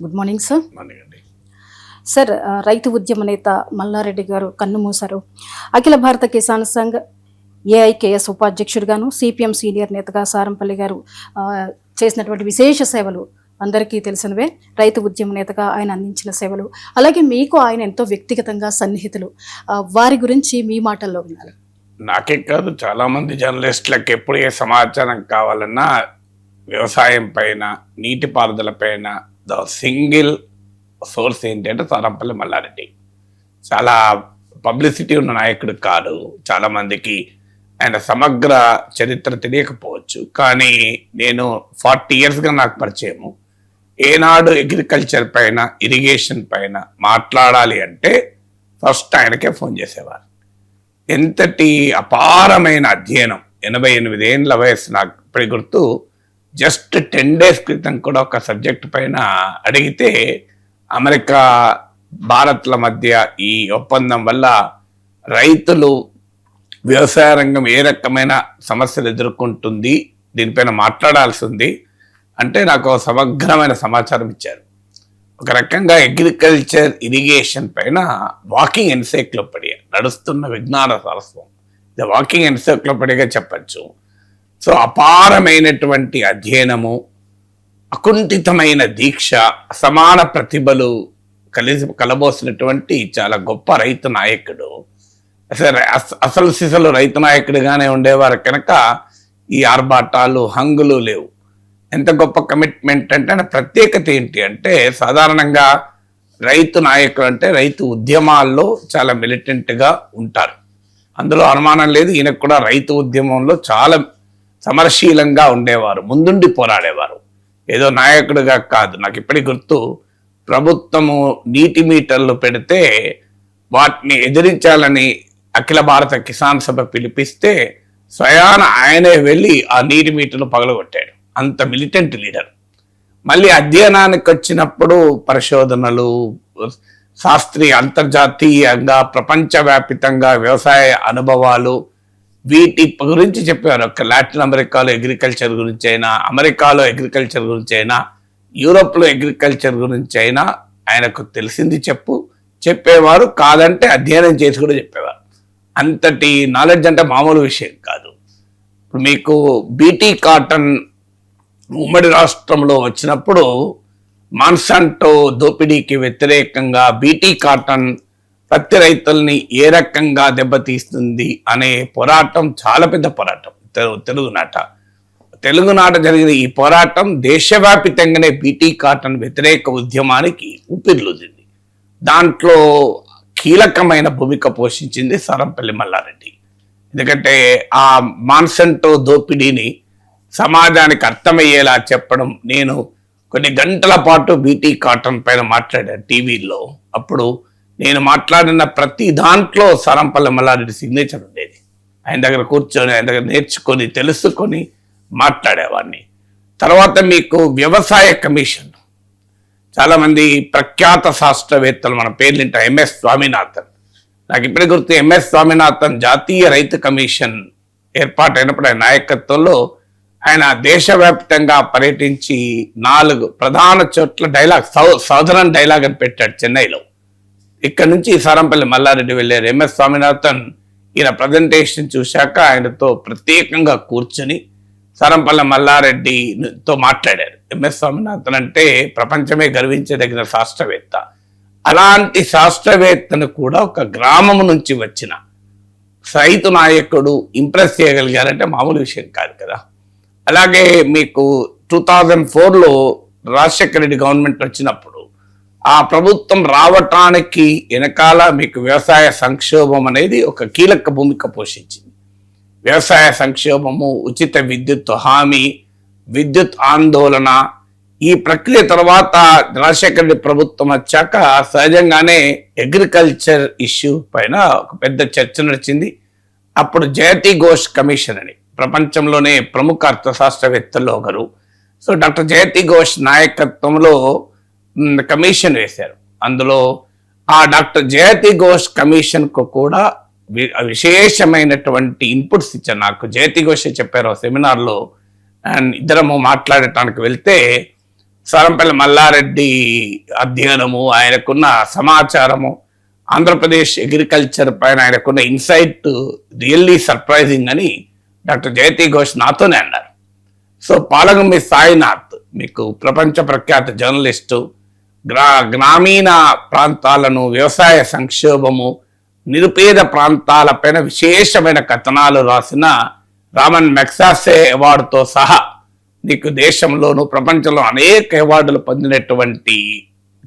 Good morning sir. మనకండి sir, రైతు ఉద్యమ నేత మల్లారెడ్డి గారు కన్నుమూశారు. అఖిల భారత కిసాన్ సంఘ్ ఏఐకేఎస్ ఉపాధ్యక్షుడిగాను, సిపిఎం సీనియర్ నేతగా సారంపల్లి గారు చేసినటువంటి విశేష సేవలు అందరికీ తెలిసినవే. రైతు ఉద్యమ నేతగా ఆయన అందించిన సేవలు, అలాగే మీకు ఆయన ఎంతో వ్యక్తిగతంగా సన్నిహితులు. వారి గురించి మీ మాటల్లో వినాలి. నాకే కాదు, చాలామంది జర్నలిస్టులకు ఎప్పుడు ఏ సమాచారం కావాలన్నా వ్యవసాయం పైన, నీటిపారుదల పైన ద సింగిల్ సోర్స్ ఏంటంటే సారంపల్లి మల్లారెడ్డి. చాలా పబ్లిసిటీ ఉన్న నాయకుడు కాదు. చాలామందికి ఆయన సమగ్ర చరిత్ర తెలియకపోవచ్చు, కానీ నేను 40 yearsగా నాకు పరిచయము. ఏనాడు అగ్రికల్చర్ పైన, ఇరిగేషన్ పైన మాట్లాడాలి అంటే ఫస్ట్ ఆయనకే ఫోన్ చేసేవారు. ఎంతటి అపారమైన అధ్యయనం. 88 ఏళ్ళ వయసు నాకు ఇప్పుడు గుర్తు. జస్ట్ 10 days క్రితం కూడా ఒక సబ్జెక్ట్ పైన అడిగితే, అమెరికా భారత్ల మధ్య ఈ ఒప్పందం వల్ల రైతులు, వ్యవసాయ రంగం ఏ రకమైన సమస్యలు ఎదుర్కొంటుంది, దీనిపైన మాట్లాడాల్సి ఉంది అంటే నాకు సమగ్రమైన సమాచారం ఇచ్చారు. ఒక రకంగా అగ్రికల్చర్, ఇరిగేషన్ పైన వాకింగ్ ఎన్సైక్లోపీడియా, నడుస్తున్న విజ్ఞాన సరస్వం, ఇది వాకింగ్ ఎన్సైక్లోపీడియాగా చెప్పచ్చు. సో అపారమైనటువంటి అధ్యయనము, అకుంఠితమైన దీక్ష, అసమాన ప్రతిభలు కలబోసినటువంటి చాలా గొప్ప రైతు నాయకుడు. అసలు సిసలు రైతు నాయకుడిగానే ఉండేవారు కనుక ఈ ఆర్భాటాలు, హంగులు లేవు. ఎంత గొప్ప కమిట్మెంట్ అంటే, ఆయన ప్రత్యేకత ఏంటి అంటే, సాధారణంగా రైతు నాయకుడు అంటే రైతు ఉద్యమాల్లో చాలా మిలిటెంట్గా ఉంటారు. అందులో అనుమానం లేదు. ఈయనకు కూడా రైతు ఉద్యమంలో చాలా సమరశీలంగా ఉండేవారు, ముందుండి పోరాడేవారు. ఏదో నాయకుడిగా కాదు. నాకు ఇప్పటికి గుర్తు, ప్రభుత్వము నీటి మీటర్లు పెడితే వాటిని ఎదిరించాలని అఖిల భారత కిసాన్ సభ పిలిపిస్తే స్వయాన ఆయనే వెళ్ళి ఆ నీటి మీటర్లు పగలగొట్టాడు. అంత మిలిటెంట్ లీడర్. మళ్ళీ అధ్యయనానికి వచ్చినప్పుడు పరిశోధనలు, శాస్త్రీయ, అంతర్జాతీయంగా, ప్రపంచవ్యాపితంగా వ్యవసాయ అనుభవాలు, వీటి గురించి చెప్పారు. లాటిన్ అమెరికాలో అగ్రికల్చర్ గురించి అయినా, అమెరికాలో అగ్రికల్చర్ గురించి అయినా, యూరోప్లో అగ్రికల్చర్ గురించి అయినా ఆయనకు తెలిసింది చెప్పేవారు. కాదంటే అధ్యయనం చేసి కూడా చెప్పేవారు. అంతటి నాలెడ్జ్ అంటే మామూలు విషయం కాదు. ఇప్పుడు మీకు బీటీ కాటన్ ఉమ్మడి రాష్ట్రంలో వచ్చినప్పుడు మాన్సాంటో దోపిడీకి వ్యతిరేకంగా బీటీ కాటన్ పత్తి రైతుల్ని ఏ రకంగా దెబ్బతీస్తుంది అనే పోరాటం చాలా పెద్ద పోరాటం. తెలుగునాట జరిగిన ఈ పోరాటం దేశవ్యాపితంగానే బీటీ కాటన్ వ్యతిరేక ఉద్యమానికి ఊపిరిలూదింది. దాంట్లో కీలకమైన భూమిక పోషించింది సారంపల్లి మల్లారెడ్డి. ఎందుకంటే ఆ మాన్సంటో దోపిడీని సమాజానికి అర్థమయ్యేలా చెప్పడం. నేను కొన్ని గంటల పాటు బీటీ కాటన్ పైన మాట్లాడాను టీవీలో. అప్పుడు నేను మాట్లాడిన ప్రతి దాంట్లో సారంపల్లి మల్లారెడ్డి సిగ్నేచర్ ఉండేది. ఆయన దగ్గర కూర్చొని, ఆయన దగ్గర నేర్చుకొని, తెలుసుకొని మాట్లాడేవాడిని. తర్వాత మీకు వ్యవసాయ కమిషన్, చాలామంది ప్రఖ్యాత శాస్త్రవేత్తలు మన పేర్లింట ఎంఎస్ స్వామినాథన్. నాకు ఇప్పుడే గుర్తు, ఎంఎస్ స్వామినాథన్ జాతీయ రైతు కమిషన్ ఏర్పాటైనప్పుడు ఆయన నాయకత్వంలో ఆయన దేశవ్యాప్తంగా పర్యటించి 4 ప్రధాన చోట్ల డైలాగ్, సౌదరన్ డైలాగ్ అని పెట్టాడు చెన్నైలో. ఇక్కడ నుంచి సారంపల్లి మల్లారెడ్డి వెళ్ళారు. ఎంఎస్ స్వామినాథన్ ఈయన ప్రజెంటేషన్ చూశాక ఆయనతో ప్రత్యేకంగా కూర్చుని సారంపల్లి మల్లారెడ్డితో మాట్లాడారు. ఎంఎస్ స్వామినాథన్ అంటే ప్రపంచమే గర్వించదగిన శాస్త్రవేత్త. అలాంటి శాస్త్రవేత్తను కూడా ఒక గ్రామం నుంచి వచ్చిన రైతు నాయకుడు ఇంప్రెస్ చేయగలిగారంటే మామూలు విషయం కాదు కదా. అలాగే మీకు 2004లో రాజశేఖర రెడ్డి గవర్నమెంట్ వచ్చినప్పుడు ఆ ప్రభుత్వం రావటానికి వెనకాల మీకు వ్యవసాయ సంక్షోభం అనేది ఒక కీలక భూమిక పోషించింది. వ్యవసాయ సంక్షోభము, ఉచిత విద్యుత్ హామీ, విద్యుత్ ఆందోళన, ఈ ప్రక్రియ తర్వాత రాజశేఖర రెడ్డి ప్రభుత్వం వచ్చాక సహజంగానే అగ్రికల్చర్ ఇష్యూ పైన ఒక పెద్ద చర్చ నడిచింది. అప్పుడు జయతి ఘోష్ కమిషన్ అని ప్రపంచంలోనే ప్రముఖ అర్థశాస్త్రవేత్తల్లో ఒకరు. సో డాక్టర్ జయతి ఘోష్ నాయకత్వంలో కమిషన్ వేశారు. అందులో ఆ డాక్టర్ జయతి ఘోష్ కమిషన్కు కూడా విశేషమైనటువంటి ఇన్పుట్స్ ఇచ్చారు. నాకు జయతి ఘోష్ చెప్పారు సెమినార్లో, అండ్ ఇద్దరము మాట్లాడటానికి వెళ్తే సరంపల్లి మల్లారెడ్డి అధ్యయనము, ఆయనకున్న సమాచారము, ఆంధ్రప్రదేశ్ అగ్రికల్చర్ పైన ఆయనకున్న ఇన్సైట్ రియల్లీ సర్ప్రైజింగ్ అని డాక్టర్ జయతి ఘోష్ నాతోనే అన్నారు. సో పాలగుమ్మి సాయినాథ్ మీకు ప్రపంచ ప్రఖ్యాత జర్నలిస్టు, గ్రామీణ ప్రాంతాలను, వ్యవసాయ సంక్షోభము, నిరుపేద ప్రాంతాలపైన విశేషమైన కథనాలు రాసిన రామన్ మెగ్సాసే అవార్డుతో సహా నీకు దేశంలోను ప్రపంచంలో అనేక అవార్డులు పొందినటువంటి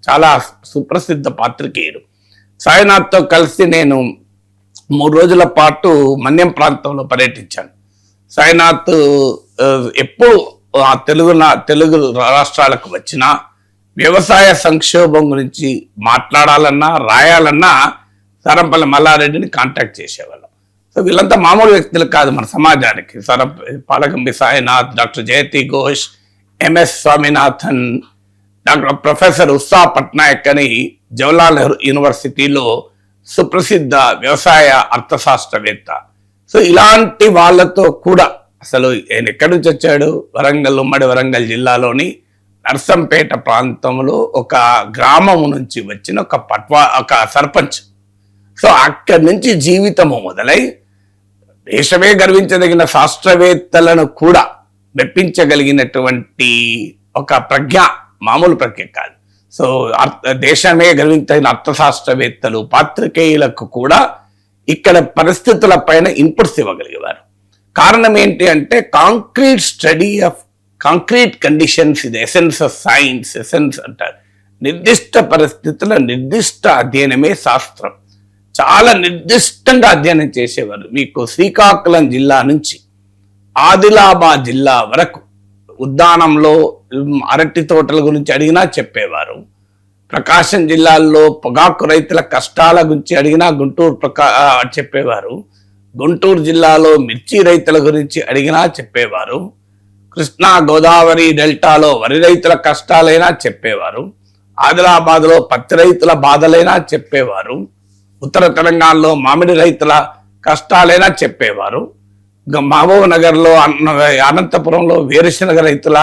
చాలా సుప్రసిద్ధ పాత్రికేయుడు. సాయినాథ్తో కలిసి నేను 3 రోజుల పాటు మన్యం ప్రాంతంలో పర్యటించాను. సాయినాథ్ ఎప్పుడు ఆ తెలుగు రాష్ట్రాలకు వచ్చినా వ్యవసాయ సంక్షోభం గురించి మాట్లాడాలన్నా రాయాలన్నా సరంపల్లి మల్లారెడ్డిని కాంటాక్ట్ చేసేవాళ్ళం. సో వీళ్ళంతా మామూలు వ్యక్తులు కాదు మన సమాజానికి. Palagummi Sainath, doctor Jayati Ghosh, MS Swaminathan, doctor professor Utsa Patnaik అని జవహర్లాల్ నెహ్రూ యూనివర్సిటీలో సుప్రసిద్ధ వ్యవసాయ అర్థశాస్త్రవేత్త. సో ఇలాంటి వాళ్ళతో కూడా అసలు ఆయన ఎక్కడి నుంచి వచ్చాడు? వరంగల్, ఉమ్మడి వరంగల్ జిల్లాలోని నర్సంపేట ప్రాంతంలో ఒక గ్రామం నుంచి వచ్చిన ఒక సర్పంచ్. సో అక్కడి నుంచి జీవితము మొదలై దేశమే గర్వించదగిన శాస్త్రవేత్తలను కూడా మెప్పించగలిగినటువంటి ఒక ప్రజ్ఞ, మామూలు ప్రజ్ఞ కాదు. సో దేశమే గర్వించదగిన అర్థశాస్త్రవేత్తలు, పాత్రికేయులకు కూడా ఇక్కడ పరిస్థితుల పైన ఇన్పుట్స్ ఇవ్వగలిగేవారు. కారణం ఏంటి అంటే concrete study of concrete conditions ఇది ఎసెన్స్ ఆఫ్ సైన్స్. ఎసెన్స్ అంటారు నిర్దిష్ట పరిస్థితుల నిర్దిష్ట అధ్యయనమే శాస్త్రం. చాలా నిర్దిష్టంగా అధ్యయనం చేసేవారు. మీకు శ్రీకాకుళం జిల్లా నుంచి ఆదిలాబాద్ జిల్లా వరకు ఉద్యానంలో అరటి తోటల గురించి అడిగినా చెప్పేవారు. ప్రకాశం జిల్లాల్లో పొగాకు రైతుల కష్టాల గురించి అడిగినా చెప్పేవారు. గుంటూరు జిల్లాలో మిర్చి రైతుల గురించి అడిగినా చెప్పేవారు. కృష్ణా గోదావరి డెల్టాలో వరి రైతుల కష్టాలైనా చెప్పేవారు. ఆదిలాబాద్లో పత్తి రైతుల బాధలైనా చెప్పేవారు. ఉత్తర తెలంగాణలో మామిడి రైతుల కష్టాలైనా చెప్పేవారు. మహబూబ్ నగర్లో, అనంతపురంలో వేరుశనగ రైతుల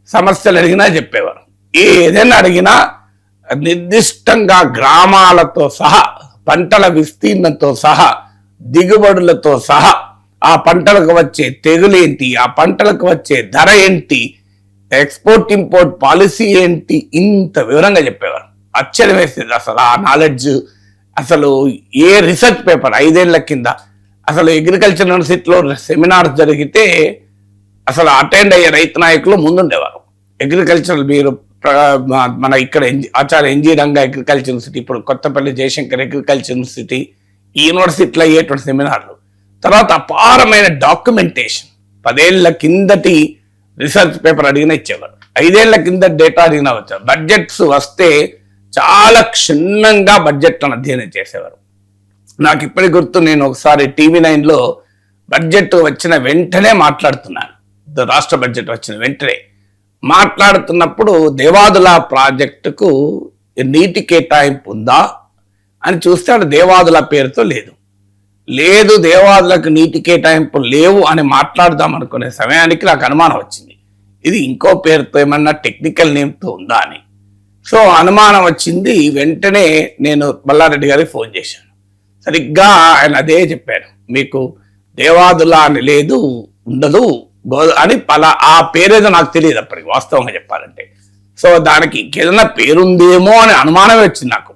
సమస్యలు అడిగినా చెప్పేవారు. ఏదైనా అడిగినా నిర్దిష్టంగా గ్రామాలతో సహా, పంటల విస్తీర్ణంతో సహా, దిగుబడులతో సహా, ఆ పంటలకు వచ్చే తెగులేంటి, ఆ పంటలకు వచ్చే ధర ఏంటి, ఎక్స్పోర్ట్ ఇంపోర్ట్ పాలసీ ఏంటి, ఇంత వివరంగా చెప్పేవారు. ఆశ్చర్యం వేసేది అసలు ఆ నాలెడ్జ్. అసలు ఏ రీసెర్చ్ పేపర్ 5 ఏళ్ల కింద అసలు అగ్రికల్చర్ యూనివర్సిటీలో సెమినార్స్ జరిగితే అసలు అటెండ్ అయ్యే రైతు నాయకులు ముందుండేవారు. అగ్రికల్చర్ మీరు మన ఇక్కడ ఆచార్య ఎన్జి రంగా అగ్రికల్చర్ యూనివర్సిటీ, ఇప్పుడు కొత్తపల్లి జయశంకర్ అగ్రికల్చర్ యూనివర్సిటీ, ఈ యూనివర్సిటీలో అయ్యేటువంటి సెమినార్లు. తర్వాత అపారమైన డాక్యుమెంటేషన్. 10 ఏళ్ల కిందటి రీసెర్చ్ పేపర్ అడిగినా ఇచ్చేవారు. 5 ఏళ్ల కింద డేటా అడిగినా వచ్చారు. బడ్జెట్స్ వస్తే చాలా క్షుణ్ణంగా బడ్జెట్లను అధ్యయనం చేసేవారు. నాకు ఇప్పటికి గుర్తు, నేను ఒకసారి TV9లో బడ్జెట్ వచ్చిన వెంటనే మాట్లాడుతున్నాను. రాష్ట్ర బడ్జెట్ వచ్చిన వెంటనే మాట్లాడుతున్నప్పుడు దేవాదుల ప్రాజెక్టుకు నీటి కేటాయింపు ఉందా అని చూస్తే అక్కడ దేవాదుల పేరుతో లేదు, దేవాదులకు నీటి కేటాయింపు లేవు అని మాట్లాడదాం అనుకునే సమయానికి నాకు అనుమానం వచ్చింది, ఇది ఇంకో పేరుతో ఏమన్నా టెక్నికల్ నేమ్తో ఉందా అని. సో అనుమానం వచ్చింది. వెంటనే నేను మల్లారెడ్డి గారికి ఫోన్ చేశాను. సరిగ్గా ఆయన అదే చెప్పారు, మీకు దేవాదుల అని లేదు, ఉండదు అని ఆ పేరేదో నాకు తెలియదు అప్పటికి, వాస్తవంగా చెప్పాలంటే. సో దానికి ఇంకేదైనా పేరుందేమో అని అనుమానమే వచ్చింది నాకు.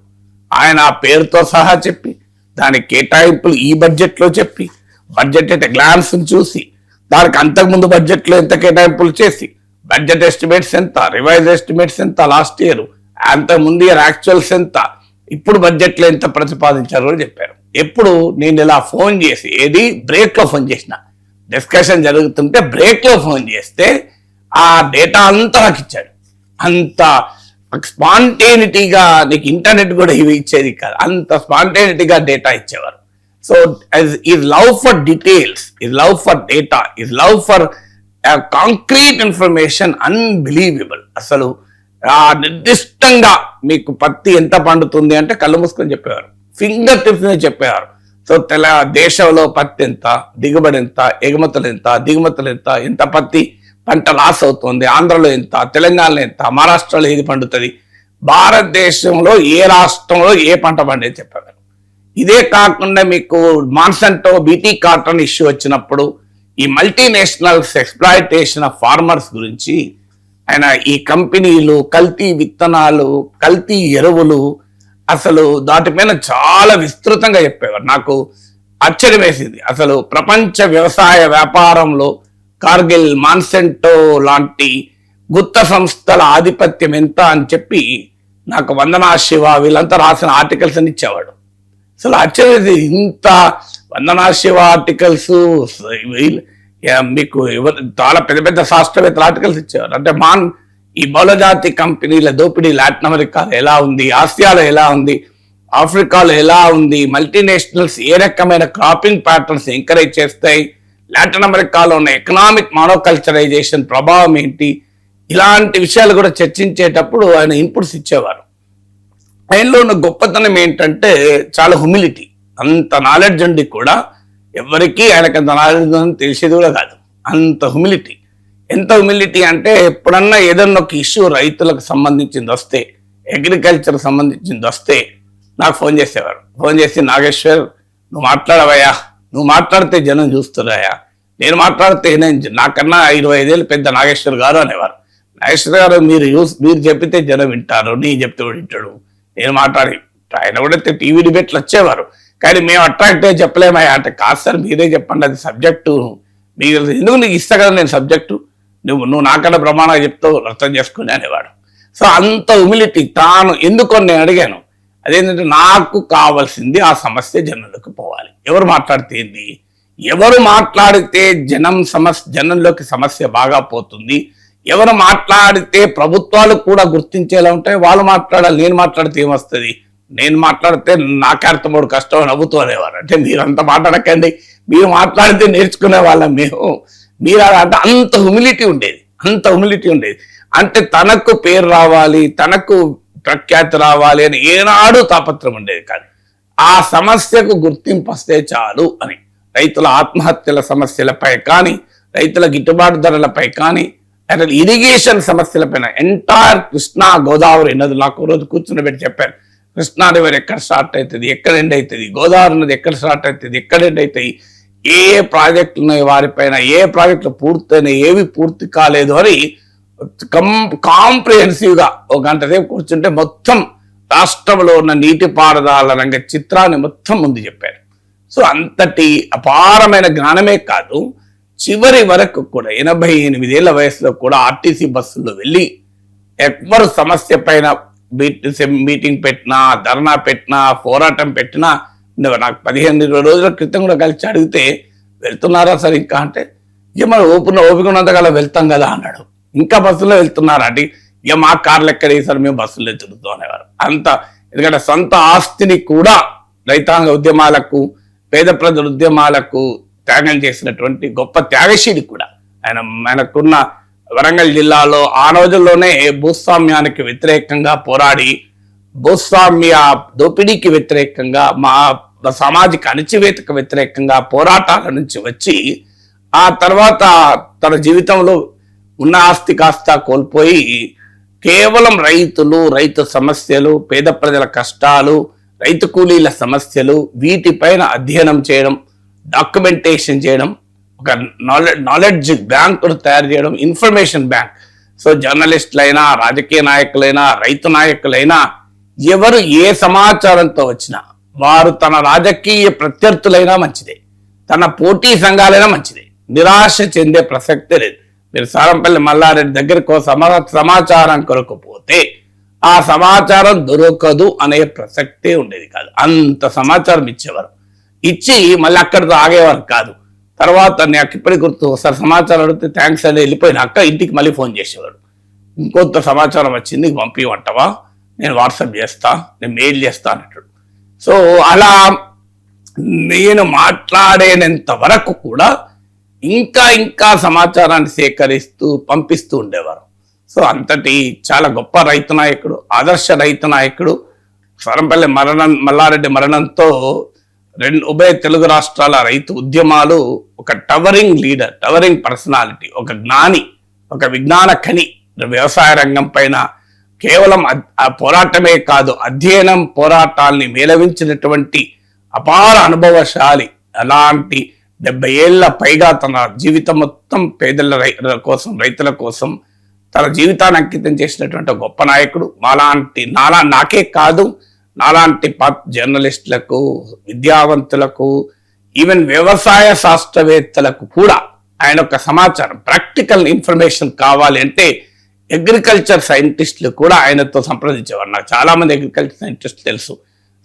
ఆయన ఆ పేరుతో సహా చెప్పి, దానికి కేటాయింపులు ఈ బడ్జెట్లో చెప్పి, బడ్జెట్ అయితే గ్లాన్స్ చూసి, దానికి అంతకుముందు బడ్జెట్లో ఎంత కేటాయింపులు చేసి, బడ్జెట్ ఎస్టిమేట్స్ ఎంత, రివైజ్ ఎస్టిమేట్స్ ఎంత లాస్ట్ ఇయర్, అంతకుముందు ఇయర్ యాక్చువల్స్ ఎంత, ఇప్పుడు బడ్జెట్లో ఎంత ప్రతిపాదించారో చెప్పారు. ఎప్పుడు నేను ఇలా ఫోన్ చేసి, ఏది బ్రేక్లో ఫోన్ చేసిన, డిస్కషన్ జరుగుతుంటే బ్రేక్లో ఫోన్ చేస్తే ఆ డేటా అంతా నాకు ఇచ్చాడు. అంత స్పాంటేనిటీగా, నీకు ఇంటర్నెట్ కూడా ఇవి ఇచ్చేది కాదు, అంత స్పాంటేనిటీగా డేటా ఇచ్చేవారు. So is love for details, is love for data, is love for concrete information unbelievable. అసలు నిర్దిష్టంగా మీకు పత్తి ఎంత పండుతుంది అంటే కళ్ళు మూసుకొని చెప్పేవారు, ఫింగర్ టిప్స్ చెప్పేవారు. సో దేశంలో పత్తి ఎంత, దిగుబడి ఎంత, ఎగుమతులు ఎంత, దిగుమతులు ఎంత, ఎంత పత్తి పంట లాస్ అవుతుంది, ఆంధ్రలో ఎంత, తెలంగాణలో ఎంత, మహారాష్ట్రలో ఏది పండుతుంది, భారతదేశంలో ఏ రాష్ట్రంలో ఏ పంట పండేది చెప్పగలరు. ఇదే కాకుండా మీకు మాన్సంటో బీటీ కాటన్ ఇష్యూ వచ్చినప్పుడు ఈ మల్టీనేషనల్స్ ఎక్స్ప్లాయిటేషన్ ఆఫ్ ఫార్మర్స్ గురించి ఆయన ఈ కంపెనీలు, కల్తీ విత్తనాలు, కల్తీ ఎరువులు, అసలు దాటిపైన చాలా విస్తృతంగా చెప్పేవారు. నాకు ఆశ్చర్యం వేసింది. అసలు ప్రపంచ వ్యవసాయ వ్యాపారంలో కార్గిల్, మాన్సెంటో లాంటి గుత్త సంస్థల ఆధిపత్యం ఎంత అని చెప్పి నాకు వందనా శివ వీళ్ళంతా రాసిన ఆర్టికల్స్ అని ఇచ్చేవాడు. అసలు ఆశ్చర్యం, ఇంత వందనా శివ ఆర్టికల్స్ మీకు చాలా పెద్ద పెద్ద శాస్త్రవేత్తల ఆర్టికల్స్ ఇచ్చేవారు. అంటే ఈ బహుళజాతి కంపెనీల దోపిడీ లాటిన్ అమెరికాలో ఎలా ఉంది, ఆసియాలో ఎలా ఉంది, ఆఫ్రికాలో ఎలా ఉంది, మల్టీనేషనల్స్ ఏ రకమైన క్రాపింగ్ ప్యాటర్న్స్ ఎంకరేజ్ చేస్తాయి, లాటిన్ అమెరికాలో ఉన్న ఎకనామిక్ మోనోకల్చరైజేషన్ ప్రభావం ఏంటి, ఇలాంటి విషయాలు కూడా చర్చించేటప్పుడు ఆయన ఇన్పుట్స్ ఇచ్చేవారు. ఆయనలో ఉన్న గొప్పతనం ఏంటంటే చాలా హ్యూమిలిటీ. అంత నాలెడ్జ్ ఉండి కూడా ఎవరికి ఆయనకు అంత నాలెడ్జ్ అని తెలిసేది కూడా కాదు. అంత హ్యూమిలిటీ. ఎంత హ్యూమిలిటీ అంటే ఎప్పుడన్నా ఏదన్నా ఒక ఇష్యూ రైతులకు సంబంధించింది వస్తే, అగ్రికల్చర్ సంబంధించింది వస్తే నాకు ఫోన్ చేసేవారు. ఫోన్ చేసి, నాగేశ్వర్ నువ్వు మాట్లాడవయ్యా, నువ్వు మాట్లాడితే జనం చూస్తున్నాయా, నేను మాట్లాడితే నాకన్నా 25 ఏళ్ళు పెద్ద నాగేశ్వర్ గారు అనేవారు. నాగేశ్వర్ గారు మీరు చెప్పితే జనం వింటారు, నీ చెప్తే వింటాడు, నేను మాట్లాడి ఆయన కూడా టీవీ డిబేట్లు వచ్చేవారు. కానీ మేము అట్రాక్ట్ అయ్యి చెప్పలేమయ్యా అంటే, కాదు సార్ మీరే చెప్పండి, అది సబ్జెక్టు మీకు ఎందుకు నీకు ఇస్తా కదా నేను సబ్జెక్టు, నువ్వు నాకన్నా ప్రమాణంగా చెప్తావు అర్థం చేసుకుని అనేవాడు. సో అంత హ్యూమిలిటీ. తాను ఎందుకు నేను అడిగాను, అదేంటంటే నాకు కావాల్సింది ఆ సమస్య జనంలోకి పోవాలి. ఎవరు మాట్లాడితే ఏంది, ఎవరు మాట్లాడితే జనంలోకి సమస్య బాగా పోతుంది, ఎవరు మాట్లాడితే ప్రభుత్వాలు కూడా గుర్తించేలా ఉంటాయి, వాళ్ళు మాట్లాడాలి. నేను మాట్లాడితే ఏమొస్తుంది, నేను మాట్లాడితే నాకే అర్థమవుడు కష్టం నవ్వుతూ అనేవారు. అంటే మీరంతా మాట్లాడకండి, మీరు మాట్లాడితే నేర్చుకునే వాళ్ళం మేము, మీరు అంటే అంత హ్యూమిలిటీ ఉండేది, అంత హ్యూమిలిటీ ఉండేది. అంటే తనకు పేరు రావాలి, తనకు ప్రఖ్యాతి రావాలి అని ఏనాడు తాపత్రం ఉండేది కాదు. ఆ సమస్యకు గుర్తింపు వస్తే చాలు అని. రైతుల ఆత్మహత్యల సమస్యలపై కానీ, రైతుల గిట్టుబాటు ధరలపై కానీ, అసలు ఇరిగేషన్ సమస్యలపైన ఎంటైర్ కృష్ణా గోదావరి నది నాకు రోజు కూర్చుని పెట్టి చెప్పారు. కృష్ణా రివర్ ఎక్కడ స్టార్ట్ అవుతుంది, ఎక్కడ ఎండ్ అవుతుంది, గోదావరి నది ఎక్కడ స్టార్ట్ అవుతుంది, ఎక్కడ ఎండ్ అవుతాయి, ఏ ప్రాజెక్టులు ఉన్నాయి వారిపైన, ఏ ప్రాజెక్టులు పూర్తయినాయి, ఏవి పూర్తి కాలేదు అని కాంప్రిహెన్సివ్ గా ఒక గంట సేపు కూర్చుంటే మొత్తం రాష్ట్రంలో ఉన్న నీటిపారుదల రంగ చిత్రాన్ని మొత్తం ముందు చెప్పారు. సో అంతటి అపారమైన జ్ఞానమే కాదు, చివరి వరకు కూడా 88 ఏళ్ల వయసులో కూడా ఆర్టీసీ బస్సుల్లో వెళ్ళి ఎవరు సమస్య పైన మీటింగ్ పెట్టినా, ధర్నా పెట్టినా, పోరాటం పెట్టినా, నాకు 15-20 రోజుల క్రితం కూడా కలిసి అడిగితే వెళ్తున్నారా సార్ ఇంకా అంటే, ఇక మరి ఓపిక ఉన్నంతకాలం వెళ్తాం కదా అన్నాడు. ఇంకా బస్సులో వెళ్తున్నారా అంటే, ఇక మా కార్లు ఎక్కడ సార్ మేము బస్సులో తిరుగుతూ అనేవారు. అంత ఎందుకంటే సొంత ఆస్తిని కూడా రైతాంగ ఉద్యమాలకు, పేద ప్రజల ఉద్యమాలకు త్యాగం చేసినటువంటి గొప్ప త్యాగశీలి కూడా ఆయనకున్న వరంగల్ జిల్లాలో ఆ రోజుల్లోనే భూస్వామ్యానికి వ్యతిరేకంగా పోరాడి, భూస్వామ్య దోపిడీకి వ్యతిరేకంగా, మా సామాజిక అణచివేతకు వ్యతిరేకంగా పోరాటాల నుంచి వచ్చి ఆ తర్వాత తన జీవితంలో ఉన్న ఆస్తి కాస్త కోల్పోయి కేవలం రైతు సమస్యలు, పేద ప్రజల కష్టాలు, రైతు కూలీల సమస్యలు, వీటిపైన అధ్యయనం చేయడం, డాక్యుమెంటేషన్ చేయడం, ఒక నాలెడ్జ్ బ్యాంకును తయారు చేయడం, ఇన్ఫర్మేషన్ బ్యాంక్. సో జర్నలిస్టులైనా, రాజకీయ నాయకులైనా, రైతు నాయకులైనా ఎవరు ఏ సమాచారంతో వచ్చినా వారు తన రాజకీయ ప్రత్యర్థులైనా మంచిదే, తన పోటీ సంఘాలైనా మంచిదే, నిరాశ చెందే ప్రసక్తే లేదు. మీరు సారంపల్లి మల్లారెడ్డి దగ్గరకు సమాచారం కొరకు పోతే ఆ సమాచారం దొరకదు అనే ప్రసక్తే ఉండేది కాదు. అంత సమాచారం ఇచ్చేవారు. ఇచ్చి మళ్ళీ అక్కడితో ఆగేవారు కాదు. తర్వాత నాకు ఇప్పటికి గుర్తు, ఒకసారి సమాచారం అడిగితే థ్యాంక్స్ అని వెళ్ళిపోయినాక ఇంటికి మళ్ళీ ఫోన్ చేసేవాడు. ఇంకొంత సమాచారం వచ్చింది పంపిమంటావా, నేను వాట్సాప్ చేస్తా, నేను మెయిల్ చేస్తా అన్నట్టు. సో అలా నేను మాట్లాడేంత వరకు కూడా ఇంకా సమాచారాన్ని సేకరిస్తూ పంపిస్తూ ఉండేవారు. సో అంతటి చాలా గొప్ప రైతు నాయకుడు, ఆదర్శ రైతు నాయకుడు. సారంపల్లి మల్లారెడ్డి మరణంతో ఉభయ తెలుగు రాష్ట్రాల రైతు ఉద్యమాలు ఒక టవరింగ్ లీడర్, టవరింగ్ పర్సనాలిటీ, ఒక జ్ఞాని, ఒక విజ్ఞాన ఖని వ్యవసాయ రంగం పైన కేవలం పోరాటమే కాదు, అధ్యయనం పోరాటాల్ని మేళవించినటువంటి అపార అనుభవశాలి. అలాంటి 70 ఏళ్ల పైగా తన జీవితం మొత్తం పేదల రైతుల కోసం తన జీవితాన్ని అంకితం చేసినటువంటి గొప్ప నాయకుడు. నాకే కాదు, నాలాంటి జర్నలిస్టులకు, విద్యావంతులకు, ఈవెన్ వ్యవసాయ శాస్త్రవేత్తలకు కూడా ఆయన ఒక సమాచారం, ప్రాక్టికల్ ఇన్ఫర్మేషన్ కావాలి అంటే అగ్రికల్చర్ సైంటిస్టులు కూడా ఆయనతో సంప్రదించేవారు. నాకు చాలా మంది అగ్రికల్చర్ సైంటిస్టులు తెలుసు.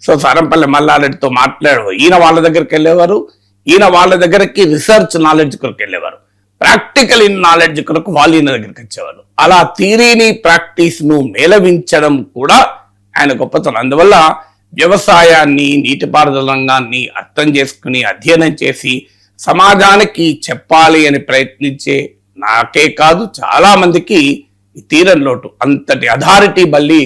సో సరంపల్లి మల్లారెడ్డితో మాట్లాడేవారు. ఈయన వాళ్ళ దగ్గరికి వెళ్ళేవారు, ఈయన వాళ్ళ దగ్గరికి రీసెర్చ్ నాలెడ్జ్ కొరకు వెళ్ళేవారు, ప్రాక్టికల్ నాలెడ్జ్ కొరకు వాళ్ళు ఈయన దగ్గరికి వచ్చేవారు. అలా థియరీని ప్రాక్టీస్ను మేళవించడం కూడా ఆయన గొప్పతనం. అందువల్ల వ్యవసాయాన్ని, నీటిపారుదల రంగాన్ని అర్థం చేసుకుని అధ్యయనం చేసి సమాజానికి చెప్పాలి అని ప్రయత్నించే నాకే కాదు చాలా మందికి ఈ తీరని లోటు. అంతటి అథారిటీ బల్లి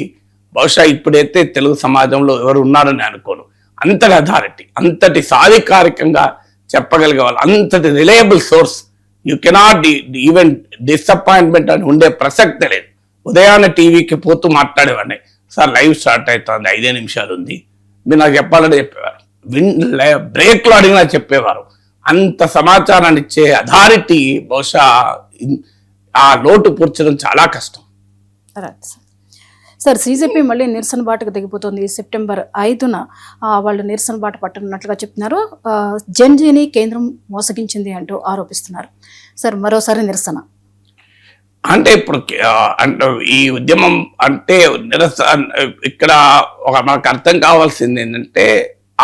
బహుశా ఇప్పుడైతే తెలుగు సమాజంలో ఎవరు ఉన్నారని అనుకోను. అంతటి అథారిటీ, అంతటి సాధికారికంగా చెప్పగలిగే వాళ్ళు, అంతటి reliable source. You cannot even disappointment అని ఉండే ప్రసక్తే లేదు. ఉదయాన్నే టీవీకి పోతూ మాట్లాడేవాడిని, సార్ లైవ్ స్టార్ట్ అవుతుంది, 5 నిమిషాలు ఉంది, మీరు నాకు చెప్పాలని చెప్పేవారు. బ్రేక్లో అడిగినా చెప్పేవారు. అంత సమాచారాన్ని ఇచ్చే అథారిటీ బహుశా ఆ లోటు పూడ్చడం చాలా కష్టం. సార్, CJP మళ్ళీ నిరసన బాటకు దిగిపోతుంది. సెప్టెంబర్ 5న వాళ్ళు నిరసన బాట పట్టనున్నట్లుగా చెప్తున్నారు. జెన్జీని కేంద్రం మోసగించింది అంటూ ఆరోపిస్తున్నారు. సార్, మరోసారి నిరసన అంటే ఇప్పుడు అంటే ఈ ఉద్యమం అంటే నిరసన ఇక్కడ మనకు అర్థం కావాల్సింది ఏంటంటే,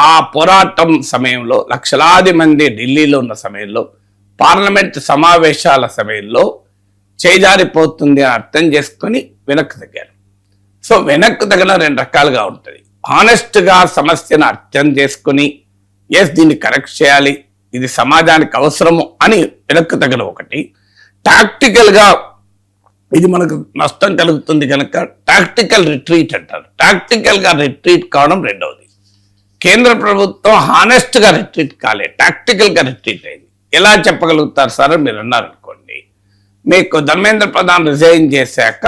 ఆ పోరాటం సమయంలో లక్షలాది మంది ఢిల్లీలో ఉన్న సమయంలో, పార్లమెంట్ సమావేశాల సమయంలో చేజారిపోతుంది అని అర్థం చేసుకొని వెనక్కి తగ్గారు. సో వెనక్కి తగిన 2 రకాలుగా ఉంటుంది. హానెస్ట్గా సమస్యను అర్థం చేసుకుని ఎస్ దీన్ని కరెక్ట్ చేయాలి, ఇది సమాజానికి అవసరము అని వెనక్కి తగిన ఒకటి. టాక్టికల్గా ఇది మనకు నష్టం కలుగుతుంది కనుక టాక్టికల్ రిట్రీట్ అంటారు. టాక్టికల్గా రిట్రీట్ కావడం రెండవది. కేంద్ర ప్రభుత్వం హానెస్ట్గా రిట్రీట్ కాలే, టాక్టికల్గా రిట్రీట్ అయింది. ఎలా చెప్పగలుగుతారు సార్ మీరు అన్నారు అనుకోండి, మీకు ధర్మేంద్ర ప్రధాన్ రిజైన్ చేశాక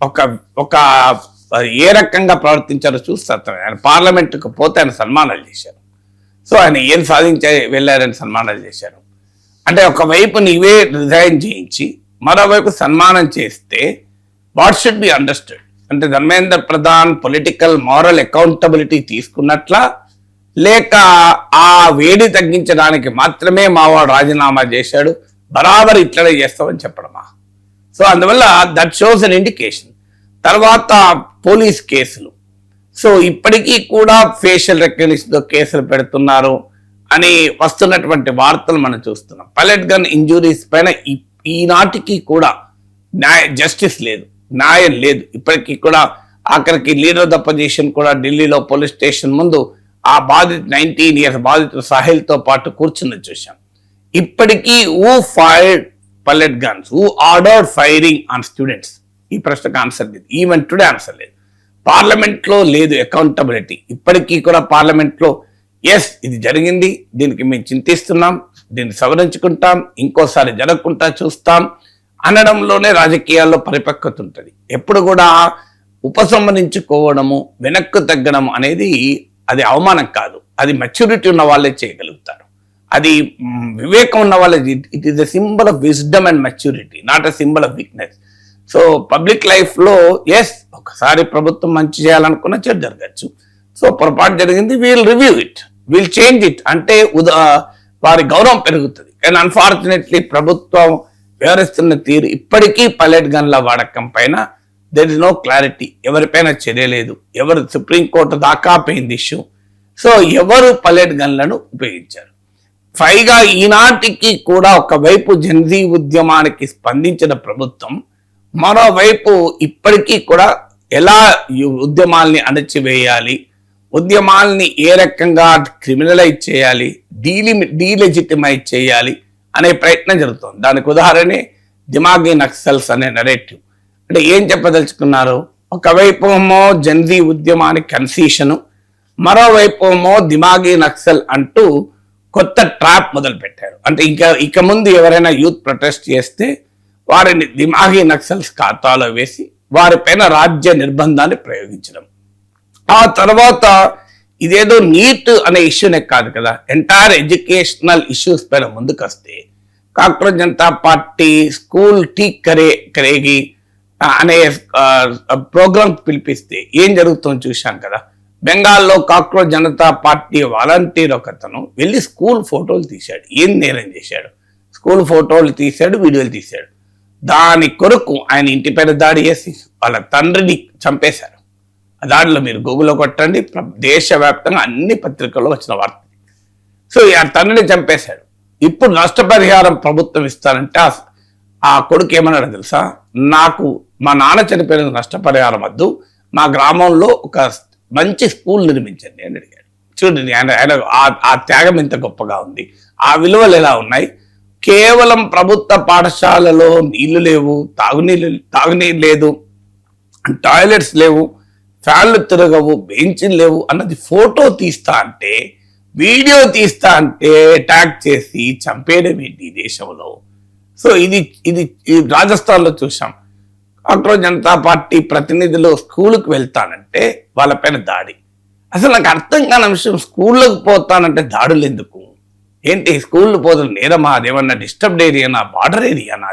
ఒక ఏ రకంగా ప్రవర్తించారో చూస్తారు. ఆయన పార్లమెంటుకు పోతే ఆయన సన్మానాలు చేశారు. సో ఆయన ఏం సాధించే వెళ్ళారని సన్మానాలు చేశారు. అంటే ఒకవైపు నీవే రిజైన్ చేయించి మరోవైపు సన్మానం చేస్తే వాట్ షుడ్ బి అండర్స్టూడ్ అంటే Dharmendra Pradhan political moral accountability తీసుకున్నట్లా, లేక ఆ వేడి తగ్గించడానికి మాత్రమే మావాడు రాజీనామా చేశాడు, బరాబర్ ఇట్లనే చేస్తామని చెప్పడమా? సో అందువల్ల దట్ షోస్ అన్ ఇండికేషన్. తర్వాత పోలీస్ కేసులు, సో ఇప్పటికీ కూడా ఫేషియల్ రెకగ్నిషన్తో కేసులు పెడుతున్నారు అని వస్తున్నటువంటి వార్తలు మనం చూస్తున్నాం. పైలట్ గన్ ఇంజురీస్ పైన ఈనాటికి కూడా జస్టిస్ లేదు, న్యాయం లేదు. ఇప్పటికీ కూడా ఆఖరికి లీడర్ ఆఫ్ ద పొజిషన్ కూడా ఢిల్లీలో పోలీస్ స్టేషన్ ముందు ఆ 19 ఇయర్స్ బాధితుడు సాహిల్తో పాటు కూర్చుని చూశాం. ఇప్పటికీ who fired pellet guns, who ordered firing on students, ఈ ప్రశ్నకు ఆన్సర్ లేదు. ఈవెన్ టుడే ఆన్సర్ లేదు. పార్లమెంట్లో లేదు అకౌంటబిలిటీ. ఇప్పటికీ కూడా పార్లమెంట్లో ఎస్ ఇది జరిగింది, దీనికి మేము చింతిస్తున్నాం, దీన్ని సవరించుకుంటాం, ఇంకోసారి జరగకుండా చూస్తాం అనడంలోనే రాజకీయాల్లో పరిపక్వత ఉంటుంది. ఎప్పుడు కూడా ఉపసంహరించుకోవడము, వెనక్కు తగ్గడం అనేది అది అవమానం కాదు, అది మెచ్యూరిటీ ఉన్న వాళ్ళే చేయగలుగుతారు. అది వివేకం ఉన్న వాళ్ళే. It is the symbol of wisdom and maturity, not a symbol of weakness. So public లైఫ్లో ఎస్ ఒకసారి ప్రభుత్వం మంచి చేయాలనుకున్న చెడు జరగచ్చు. సో పొరపాటు జరిగింది, we'll review it, we'll change it అంటే వారి గౌరవం పెరుగుతుంది. కానీ అన్ఫార్చునేట్లీ ప్రభుత్వం వ్యవహరిస్తున్న తీరు ఇప్పటికీ పైలట్ గన్ల వాడకం పైన దెర్ ఇస్ నో క్లారిటీ. ఎవరిపైన చర్య లేదు. ఎవరు సుప్రీంకోర్టు దాకా పోయింది ఇష్యూ. సో ఎవరు పైలట్ గన్లను ఉపయోగించారు? పైగా ఈనాటికి కూడా ఒకవైపు జన్జీ ఉద్యమానికి స్పందించిన ప్రభుత్వం, మరోవైపు ఇప్పటికీ కూడా ఎలా ఉద్యమాల్ని అణచివేయాలి, ఉద్యమాల్ని ఏ రకంగా క్రిమినలైజ్ చేయాలి, డీలెజిటిమైజ్ చేయాలి అనే ప్రయత్నం జరుగుతుంది. దానికి ఉదాహరణే దిమాగీ నక్సల్స్ అనే నెరేటివ్. అంటే ఏం చెప్పదలుచుకున్నారు? ఒకవైపు ఏమో జన్జీ ఉద్యమానికి కన్సీషను, మరోవైపు ఏమో దిమాగీ నక్సల్ అంటూ కొత్త ట్రాప్ మొదలు పెట్టారు. అంటే ఇక ముందు ఎవరైనా యూత్ ప్రొటెస్ట్ చేస్తే వారిని దిమాగి నక్సల్స్ ఖాతాలో వేసి వారిపైన రాజ్య నిర్బంధాన్ని ప్రయోగించడం. ఆ తర్వాత ఇదేదో నీట్ అనే ఇష్యూనే కాదు కదా, ఎంటైర్ ఎడ్యుకేషనల్ ఇష్యూస్ పైన ముందుకు వస్తే కాక్రోచ్ జనతా పార్టీ స్కూల్ ఠీక్ కరేగి అనే ప్రోగ్రామ్ పిలిపిస్తే ఏం జరుగుతుందో చూశాం కదా. బెంగాల్లో కాక్రోచ్ జనతా పార్టీ వాలంటీర్ ఒకతను వెళ్ళి స్కూల్ ఫోటోలు తీశాడు. ఏం నేరం చేశాడు? స్కూల్ ఫోటోలు తీశాడు, వీడియోలు తీశాడు. దాని కొరకు ఆయన ఇంటి పైన దాడి చేసి వాళ్ళ తండ్రిని చంపేశారు. ఆ దాడిలో మీరు గూగుల్లో కొట్టండి, దేశవ్యాప్తంగా అన్ని పత్రికల్లో వచ్చిన వార్త. సో ఆ తండ్రిని చంపేశాడు. ఇప్పుడు నష్టపరిహారం ప్రభుత్వం ఇస్తానంటే ఆ కొడుకు ఏమన్నాడు తెలుసా? నాకు మా నాన్న చనిపోయిన నష్టపరిహారం వద్దు, మా గ్రామంలో ఒక మంచి స్కూల్ నిర్మించండి అని అడిగాడు. చూడండి ఆయన ఆ త్యాగం ఎంత గొప్పగా ఉంది, ఆ విలువలు ఎలా ఉన్నాయి. కేవలం ప్రభుత్వ పాఠశాలలో నీళ్లు లేవు, తాగునీరు లేదు, టాయిలెట్స్ లేవు, ఫ్యాన్లు తిరగవు, బెంచ్లు లేవు అన్నది ఫోటో తీస్తా అంటే, వీడియో తీస్తా అంటే అటాక్ చేసి చంపేయడం ఏంటి ఈ దేశంలో? సో ఇది రాజస్థాన్లో చూసాం. కాక్రోచ్ జనతా పార్టీ ప్రతినిధులు స్కూల్కి వెళ్తానంటే వాళ్ళపైన దాడి. అసలు నాకు అర్థం కాని విషయం, స్కూళ్ళకు పోతానంటే దాడులు ఎందుకు? ఏంటి స్కూళ్ళు పోతున్న నేరమా? అదేమన్నా డిస్టర్బ్డ్ ఏరియానా, బార్డర్ ఏరియానా,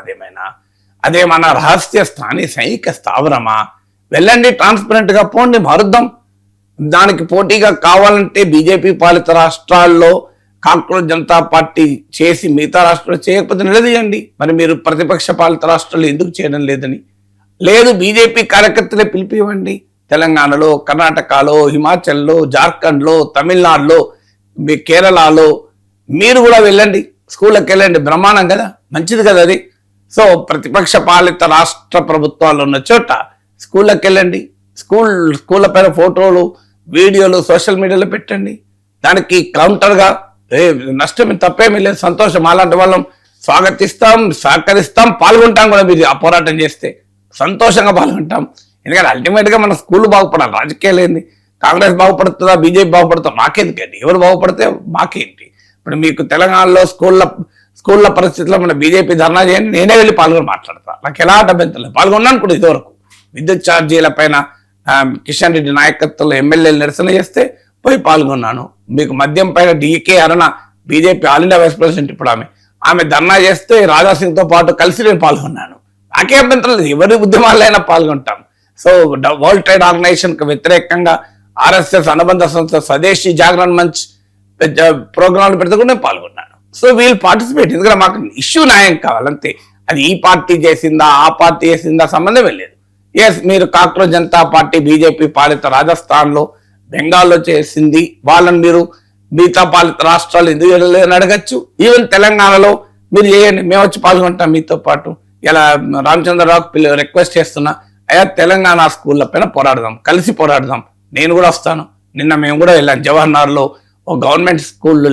అదేమన్నా రహస్య స్థానిక సైనిక స్థావరమా? వెళ్ళండి, ట్రాన్స్పరెంట్ గా పోండి, మారుద్దాం. దానికి పోటీగా కావాలంటే బీజేపీ పాలిత రాష్ట్రాల్లో కాక్రోచ్ జనతా పార్టీ చేసి మిగతా రాష్ట్రాలు చేయకపోతే నిలదీయండి. మరి మీరు ప్రతిపక్ష పాలిత రాష్ట్రాలు ఎందుకు చేయడం లేదని? లేదు, బీజేపీ కార్యకర్తలే పిలిపివ్వండి. తెలంగాణలో, కర్ణాటకలో, హిమాచల్లో, జార్ఖండ్లో, తమిళనాడులో, కేరళలో మీరు కూడా వెళ్ళండి, స్కూళ్ళకి వెళ్ళండి, బ్రహ్మాండం కదా, మంచిది కదా అది. సో ప్రతిపక్ష పాలిత రాష్ట్ర ప్రభుత్వాలు ఉన్న చోట స్కూళ్ళకి వెళ్ళండి, స్కూళ్ళ పైన ఫోటోలు, వీడియోలు సోషల్ మీడియాలో పెట్టండి. దానికి కౌంటర్గా నష్టం తప్పేమీ లేదు, సంతోషం. అలాంటి వాళ్ళం స్వాగతిస్తాం, సహకరిస్తాం, పాల్గొంటాం కూడా. మీరు ఆ పోరాటం చేస్తే సంతోషంగా పాల్గొంటాం. ఎందుకంటే అల్టిమేట్గా మన స్కూల్ బాగుపడాలి. రాజకీయాలు ఏంది, కాంగ్రెస్ బాగుపడుతుందా, బీజేపీ బాగుపడుతుందా, మాకేందుకండి? ఎవరు బాగుపడితే మాకేంటి? ఇప్పుడు మీకు తెలంగాణలో స్కూళ్ళ పరిస్థితుల్లో మన బీజేపీ ధర్నా చేయండి, నేనే వెళ్ళి పాల్గొని మాట్లాడతా. నాకు ఎలా అడ్డంతలేదు, పాల్గొన్నాను కూడా ఇదివరకు. విద్యుత్ ఛార్జీల పైన కిషన్ రెడ్డి నాయకత్వంలో ఎమ్మెల్యేలు నిరసన చేస్తే పోయి పాల్గొన్నాను. మీకు మద్యం పైన DK Aruna, BJP all India vice president, ఇప్పుడు ఆమె ధర్నా చేస్తే రాజాసింగ్తో పాటు కలిసి నేను పాల్గొన్నాను. నాకే అభ్యంతరం లేదు, ఎవరి ఉద్యమాలైనా పాల్గొంటాం. సో వరల్డ్ ట్రేడ్ ఆర్గనైజేషన్ కు వ్యతిరేకంగా ఆర్ఎస్ఎస్ అనుబంధ సంస్థ స్వదేశీ జాగరణ మంచ్ ప్రోగ్రాంలు పెడితే కూడా నేను పాల్గొన్నాను. సో వీళ్ళు పార్టిసిపేట్, ఎందుకంటే మాకు ఇష్యూ న్యాయం కావాలంతే. అది ఈ పార్టీ చేసిందా, ఆ పార్టీ చేసిందా సంబంధం లేదు. ఎస్, మీరు కాక్రోచ్ జనతా పార్టీ బీజేపీ పాలిత రాజస్థాన్లో, బెంగాల్లో చేసింది, వాళ్ళని మీరు మిగతా పాలిత రాష్ట్రాలు ఎందుకు వెళ్ళలేదని అడగచ్చు. ఈవెన్ తెలంగాణలో మీరు చేయండి, మేము వచ్చి పాల్గొంటాం మీతో పాటు. ఇలా రామచంద్రరావుకి రిక్వెస్ట్ చేస్తున్నా, అయ్యా తెలంగాణ స్కూళ్ళ పైన పోరాడదాం, కలిసి పోరాడదాం, నేను కూడా వస్తాను. నిన్న మేము కూడా వెళ్ళాం. జవహర్నగర్లో ఒక గవర్నమెంట్ స్కూళ్ళు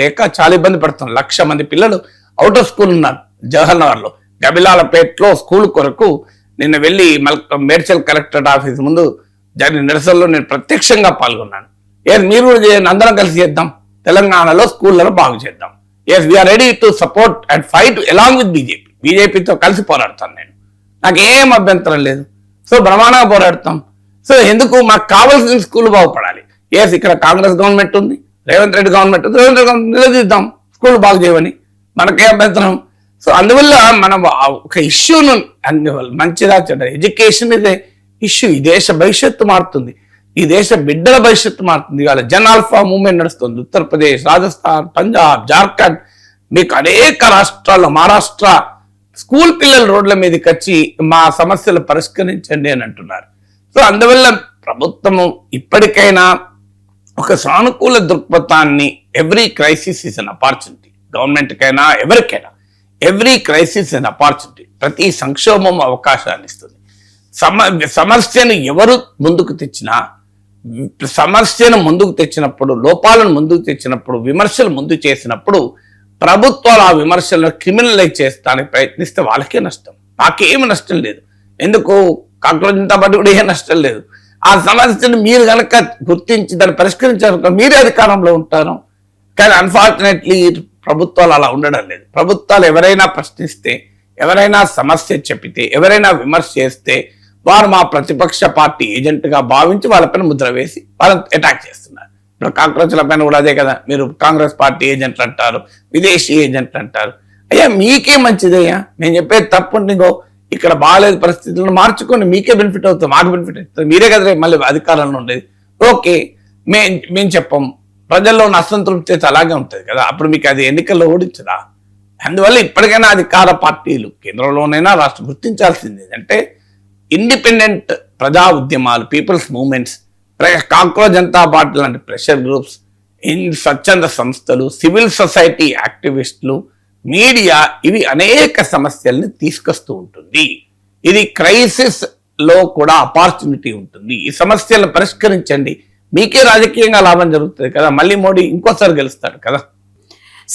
లేక చాలా ఇబ్బంది పడుతున్నాం. 1,00,000 మంది పిల్లలు అవుట్ ఆఫ్ స్కూల్ ఉన్నారు జవహర్నగర్లో. గబిలాలపేటలో స్కూల్ కొరకు నిన్న వెళ్ళి మేడ్చల్ కలెక్టరేట్ ఆఫీస్ ముందు జరిగిన నిరసనలో నేను ప్రత్యక్షంగా పాల్గొన్నాను. ఎస్, మీరు కూడా చేయండి, అందరం కలిసి చేద్దాం, తెలంగాణలో స్కూళ్ళను బాగు చేద్దాం. Yes, we are ready to support and fight along with BJP. బీజేపీతో కలిసి పోరాడతాను నేను, నాకు ఏం అభ్యంతరం లేదు. సో బ్రహ్మాండంగా పోరాడతాం. సో ఎందుకు, మాకు కావాల్సిన స్కూల్ బాగుపడాలి. ఎస్, ఇక్కడ కాంగ్రెస్ గవర్నమెంట్ ఉంది, రేవంత్ రెడ్డి గవర్నమెంట్ ఉంది, రేవంత్ రెడ్డి గవర్నమెంట్ నిలదీద్దాం, స్కూల్ బాగు చేయమని, మనకే అభ్యంతరం. సో అందువల్ల మనం ఒక ఇష్యూను మంచిదా చెడ్డ, ఎడ్యుకేషన్ ఇదే ఇష్యూ. ఈ దేశ భవిష్యత్తు మారుతుంది, ఈ దేశ బిడ్డల భవిష్యత్తు మారుతుంది. ఇవాళ జన్ ఆల్ఫా మూవ్మెంట్ నడుస్తుంది. ఉత్తరప్రదేశ్, రాజస్థాన్, పంజాబ్, జార్ఖండ్, మీకు అనేక రాష్ట్రాల్లో, మహారాష్ట్ర స్కూల్ పిల్లలు రోడ్ల మీదకి వచ్చి మా సమస్యలు పరిష్కరించండి అని అంటున్నారు. సో అందువల్ల ప్రభుత్వము ఇప్పటికైనా ఒక సానుకూల దృక్పథాన్ని, every crisis is an opportunity, గవర్నమెంట్కైనా ఎవరికైనా ఎవ్రీ క్రైసిస్ అన్ ఆపర్చునిటీ. ప్రతి సంక్షోభం అవకాశాన్ని ఇస్తుంది. సమస్యను ఎవరు ముందుకు తెచ్చినా, సమస్యను ముందుకు తెచ్చినప్పుడు, లోపాలను ముందుకు తెచ్చినప్పుడు, విమర్శలు ముందు చేసినప్పుడు ప్రభుత్వాలు ఆ విమర్శలను క్రిమినలైజ్ చేస్తానికి ప్రయత్నిస్తే వాళ్ళకే నష్టం, నాకేమి నష్టం లేదు. ఎందుకు, కాక్రోచ్ జనతా పార్టీ కూడా ఏ నష్టం లేదు. ఆ సమస్యను మీరు కనుక గుర్తించి దాన్ని పరిష్కరించారు, మీరే అధికారంలో ఉంటారు. కానీ అన్ఫార్చునేట్లీ ప్రభుత్వాలు అలా ఉండడం లేదు. ప్రభుత్వాలు ఎవరైనా ప్రశ్నిస్తే, ఎవరైనా సమస్య చెప్పితే, ఎవరైనా విమర్శ చేస్తే వారు మా ప్రతిపక్ష పార్టీ ఏజెంట్గా భావించి వాళ్ళపైన ముద్ర వేసి వాళ్ళని అటాక్ చేస్తున్నారు. ఇప్పుడు కాంగ్రెస్ల పైన కూడా అదే కదా, మీరు కాంగ్రెస్ పార్టీ ఏజెంట్లు అంటారు, విదేశీ ఏజెంట్లు అంటారు. అయ్యా మీకే మంచిదయ్యా, నేను చెప్పేది తప్పుండిగో ఇక్కడ బాగాలేదు పరిస్థితులను మార్చుకొని మీకే బెనిఫిట్ అవుతుంది, మాకు బెనిఫిట్ అవుతుంది, మీరే కదా రేపు మళ్ళీ అధికారంలో ఉండేది. ఓకే, మేము చెప్పం, ప్రజల్లో ఉన్న అసంతృప్తి అయితే అలాగే ఉంటుంది కదా, అప్పుడు మీకు అది ఎన్నికల్లో ఓడించదా? అందువల్ల ఇప్పటికైనా అధికార పార్టీలు కేంద్రంలోనైనా రాష్ట్రం గుర్తించాల్సింది అంటే ఇండిపెండెంట్ ప్రజా ఉద్యమాలు, people's movements, Congress Janata party లాంటి ప్రెషర్ గ్రూప్స్, స్వచ్ఛంద సంస్థలు, సివిల్ సొసైటీ యాక్టివిస్టులు, మీడియా ఇవి అనేక సమస్యల్ని తీసుకొస్తూ ఉంటుంది. ఇది క్రైసిస్ లో కూడా ఆపర్చునిటీ ఉంటుంది. ఈ సమస్యలను పరిష్కరించండి, మీకే రాజకీయంగా లాభం జరుగుతుంది కదా, మళ్ళీ మోడీ ఇంకోసారి గెలుస్తాడు కదా.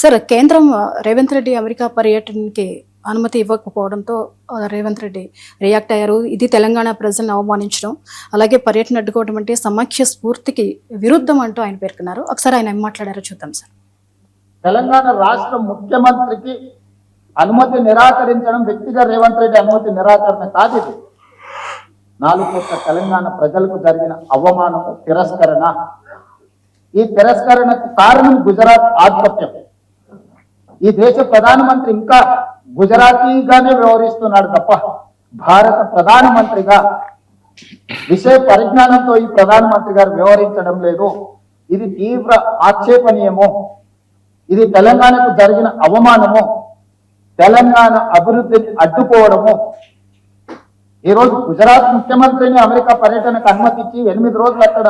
సార్, కేంద్రం రేవంత్ రెడ్డి అమెరికా పర్యటనకి అనుమతి ఇవ్వకపోవడంతో రేవంత్ రెడ్డి రియాక్ట్ అయ్యారు. ఇది తెలంగాణ ప్రజలను అవమానించడం, అలాగే పర్యటన అడ్డుకోవడం అంటే సమాఖ్య స్ఫూర్తికి విరుద్ధం అంటూ ఆయన పేర్కొన్నారు. ఒకసారి ఆయన ఏం మాట్లాడారో చూద్దాం సార్. తెలంగాణ రాష్ట్ర ముఖ్యమంత్రికి అనుమతి నిరాకరించడం వ్యక్తిగా రేవంత్ రెడ్డి అనుమతి నిరాకరణ కాదు. ఇది 4 కోట్ల తెలంగాణ ప్రజలకు జరిగిన అవమానము, తిరస్కరణ. ఈ తిరస్కరణకు కారణం గుజరాత్ ఆధిపత్యం. ఈ దేశ ప్రధానమంత్రి ఇంకా గుజరాతీగానే వ్యవహరిస్తున్నాడు తప్ప భారత ప్రధానమంత్రిగా విషయ పరిజ్ఞానంతో ఈ ప్రధానమంత్రి గారు వ్యవహరించడం లేదు. ఇది తీవ్ర ఆక్షేపణీయము. ఇది తెలంగాణకు జరిగిన అవమానము, తెలంగాణ అభివృద్ధిని అడ్డుకోవడము. ఈరోజు గుజరాత్ ముఖ్యమంత్రిని అమెరికా పర్యటనకు అనుమతి ఇచ్చి 8 రోజులు అక్కడ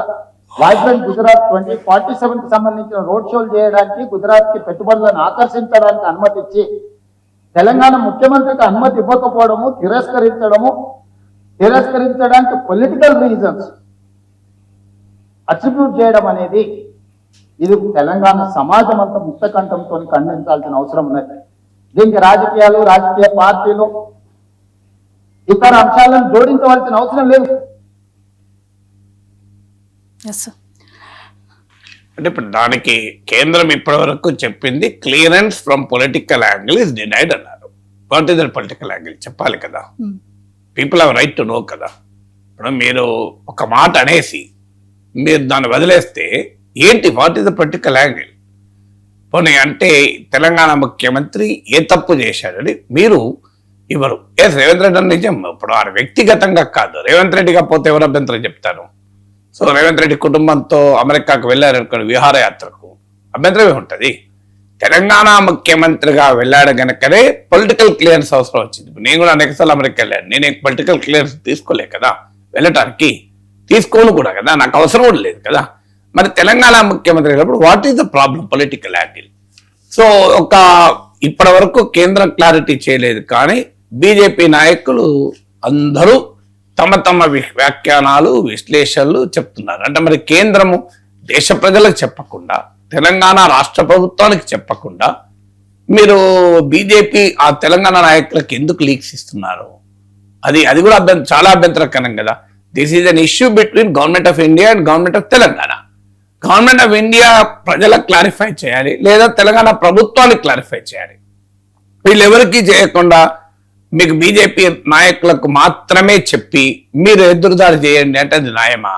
వైబ్రెంట్ గుజరాత్ 2047 కి సంబంధించిన రోడ్ షోలు చేయడానికి, గుజరాత్ కి పెట్టుబడులను ఆకర్షించడానికి అనుమతి ఇచ్చి తెలంగాణ ముఖ్యమంత్రికి అనుమతి ఇవ్వకపోవడము, తిరస్కరించడానికి పొలిటికల్ రీజన్స్ అట్రిబ్యూట్ చేయడం అనేది ఇది తెలంగాణ సమాజం అంతా ముక్తకంఠంతో ఖండించాల్సిన అవసరం ఉన్నది. దీనికి రాజకీయాలు, రాజకీయ పార్టీలు ఇతర అంశాలను జోడించవలసిన అవసరం లేదు. అంటే ఇప్పుడు దానికి కేంద్రం ఇప్పటి వరకు చెప్పింది clearance from political angle is denied అన్నారు. What is that political angle చెప్పాలి కదా, people have right to know కదా. ఇప్పుడు మీరు ఒక మాట అనేసి మీరు దాన్ని వదిలేస్తే ఏంటి, what is the political angle? పోనీ అంటే తెలంగాణ ముఖ్యమంత్రి ఏ తప్పు చేశాడని మీరు ఇవ్వరు. రేవంత్ రెడ్డి అని నిజం, ఇప్పుడు ఆయన వ్యక్తిగతంగా కాదు, రేవంత్ రెడ్డిగా పోతే ఎవరు అభ్యంతరం చెప్తారు? సో రేవంత్ రెడ్డి కుటుంబంతో అమెరికాకు వెళ్ళారనుకోండి విహారయాత్రకు, అభ్యంతరమే ఉంటుంది. తెలంగాణ ముఖ్యమంత్రిగా వెళ్ళాడు కనుకనే పొలిటికల్ క్లియరెన్స్ అవసరం వచ్చింది. నేను కూడా అనేకసార్లు అమెరికా వెళ్ళాను, నేనే పొలిటికల్ క్లియరెన్స్ తీసుకోలే కదా వెళ్ళటానికి, తీసుకోను కూడా కదా, నాకు అవసరం కూడా లేదు కదా. మరి తెలంగాణ ముఖ్యమంత్రి అయినప్పుడు what is the problem, political angle? So ఇప్పటి వరకు కేంద్రం క్లారిటీ చేయలేదు, కానీ బీజేపీ నాయకులు అందరూ తమ తమ వ్యాఖ్యానాలు, విశ్లేషణలు చెప్తున్నారు. అంటే మరి కేంద్రము దేశ ప్రజలకు చెప్పకుండా, తెలంగాణ రాష్ట్ర ప్రభుత్వానికి చెప్పకుండా మీరు బీజేపీ ఆ తెలంగాణ నాయకులకు ఎందుకు లీక్స్ ఇస్తున్నారు? అది కూడా చాలా అభ్యంతరకరం కదా. This is an issue between government of India and government of Telangana. Government of India ప్రజలకు క్లారిఫై చేయాలి, లేదా తెలంగాణ ప్రభుత్వానికి క్లారిఫై చేయాలి. వీళ్ళెవరికి చేయకుండా మీకు బీజేపీ నాయకులకు మాత్రమే చెప్పి మీరు ఎదురుదాడి చేయండి అంటే అది న్యాయమా?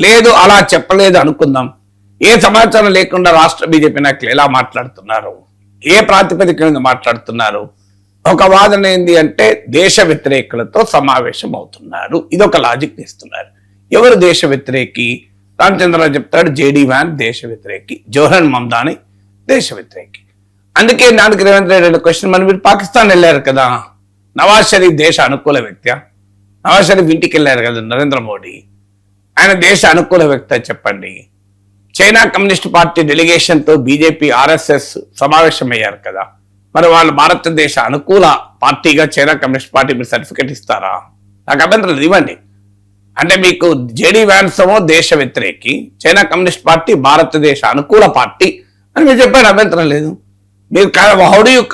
లేదు, అలా చెప్పలేదు అనుకుందాం, ఏ సమాచారం లేకుండా రాష్ట్ర బీజేపీ నాయకులు ఎలా మాట్లాడుతున్నారు, ఏ ప్రాతిపదిక మీద మాట్లాడుతున్నారు? ఒక వాదన ఏంది అంటే దేశ వ్యతిరేకులతో సమావేశం అవుతున్నారు, ఇదొక లాజిక్ ఇస్తున్నారు. ఎవరు దేశ వ్యతిరేకి? రామచంద్రరావు చెప్తాడు జేడీ వ్యాన్ దేశ వ్యతిరేకి, జోహరన్ మమ్దాని దేశ వ్యతిరేకి. అందుకే దానికి రేవంత్ రెడ్డి క్వశ్చన్, మరి మీరు పాకిస్తాన్ వెళ్ళారు కదా, నవాజ్ షరీఫ్ దేశ అనుకూల వ్యక్తి? నవాజ్ షరీఫ్ ఇంటికి వెళ్ళారు కదా నరేంద్ర మోడీ, ఆయన దేశ అనుకూల వ్యక్తి చెప్పండి. చైనా కమ్యూనిస్ట్ పార్టీ డెలిగేషన్తో బీజేపీ ఆర్ఎస్ఎస్ సమావేశమయ్యారు కదా, మరి వాళ్ళు భారతదేశ అనుకూల పార్టీగా చైనా కమ్యూనిస్ట్ పార్టీ మీరు సర్టిఫికెట్ ఇస్తారా? నాకు అభ్యంతరం ఇవ్వండి. అంటే మీకు జేడీ వ్యాన్స్ ఏమో దేశ వ్యతిరేకి, చైనా కమ్యూనిస్ట్ పార్టీ భారతదేశ అనుకూల పార్టీ అని మీరు చెప్పారు, అభ్యంతరం లేదు. మీరు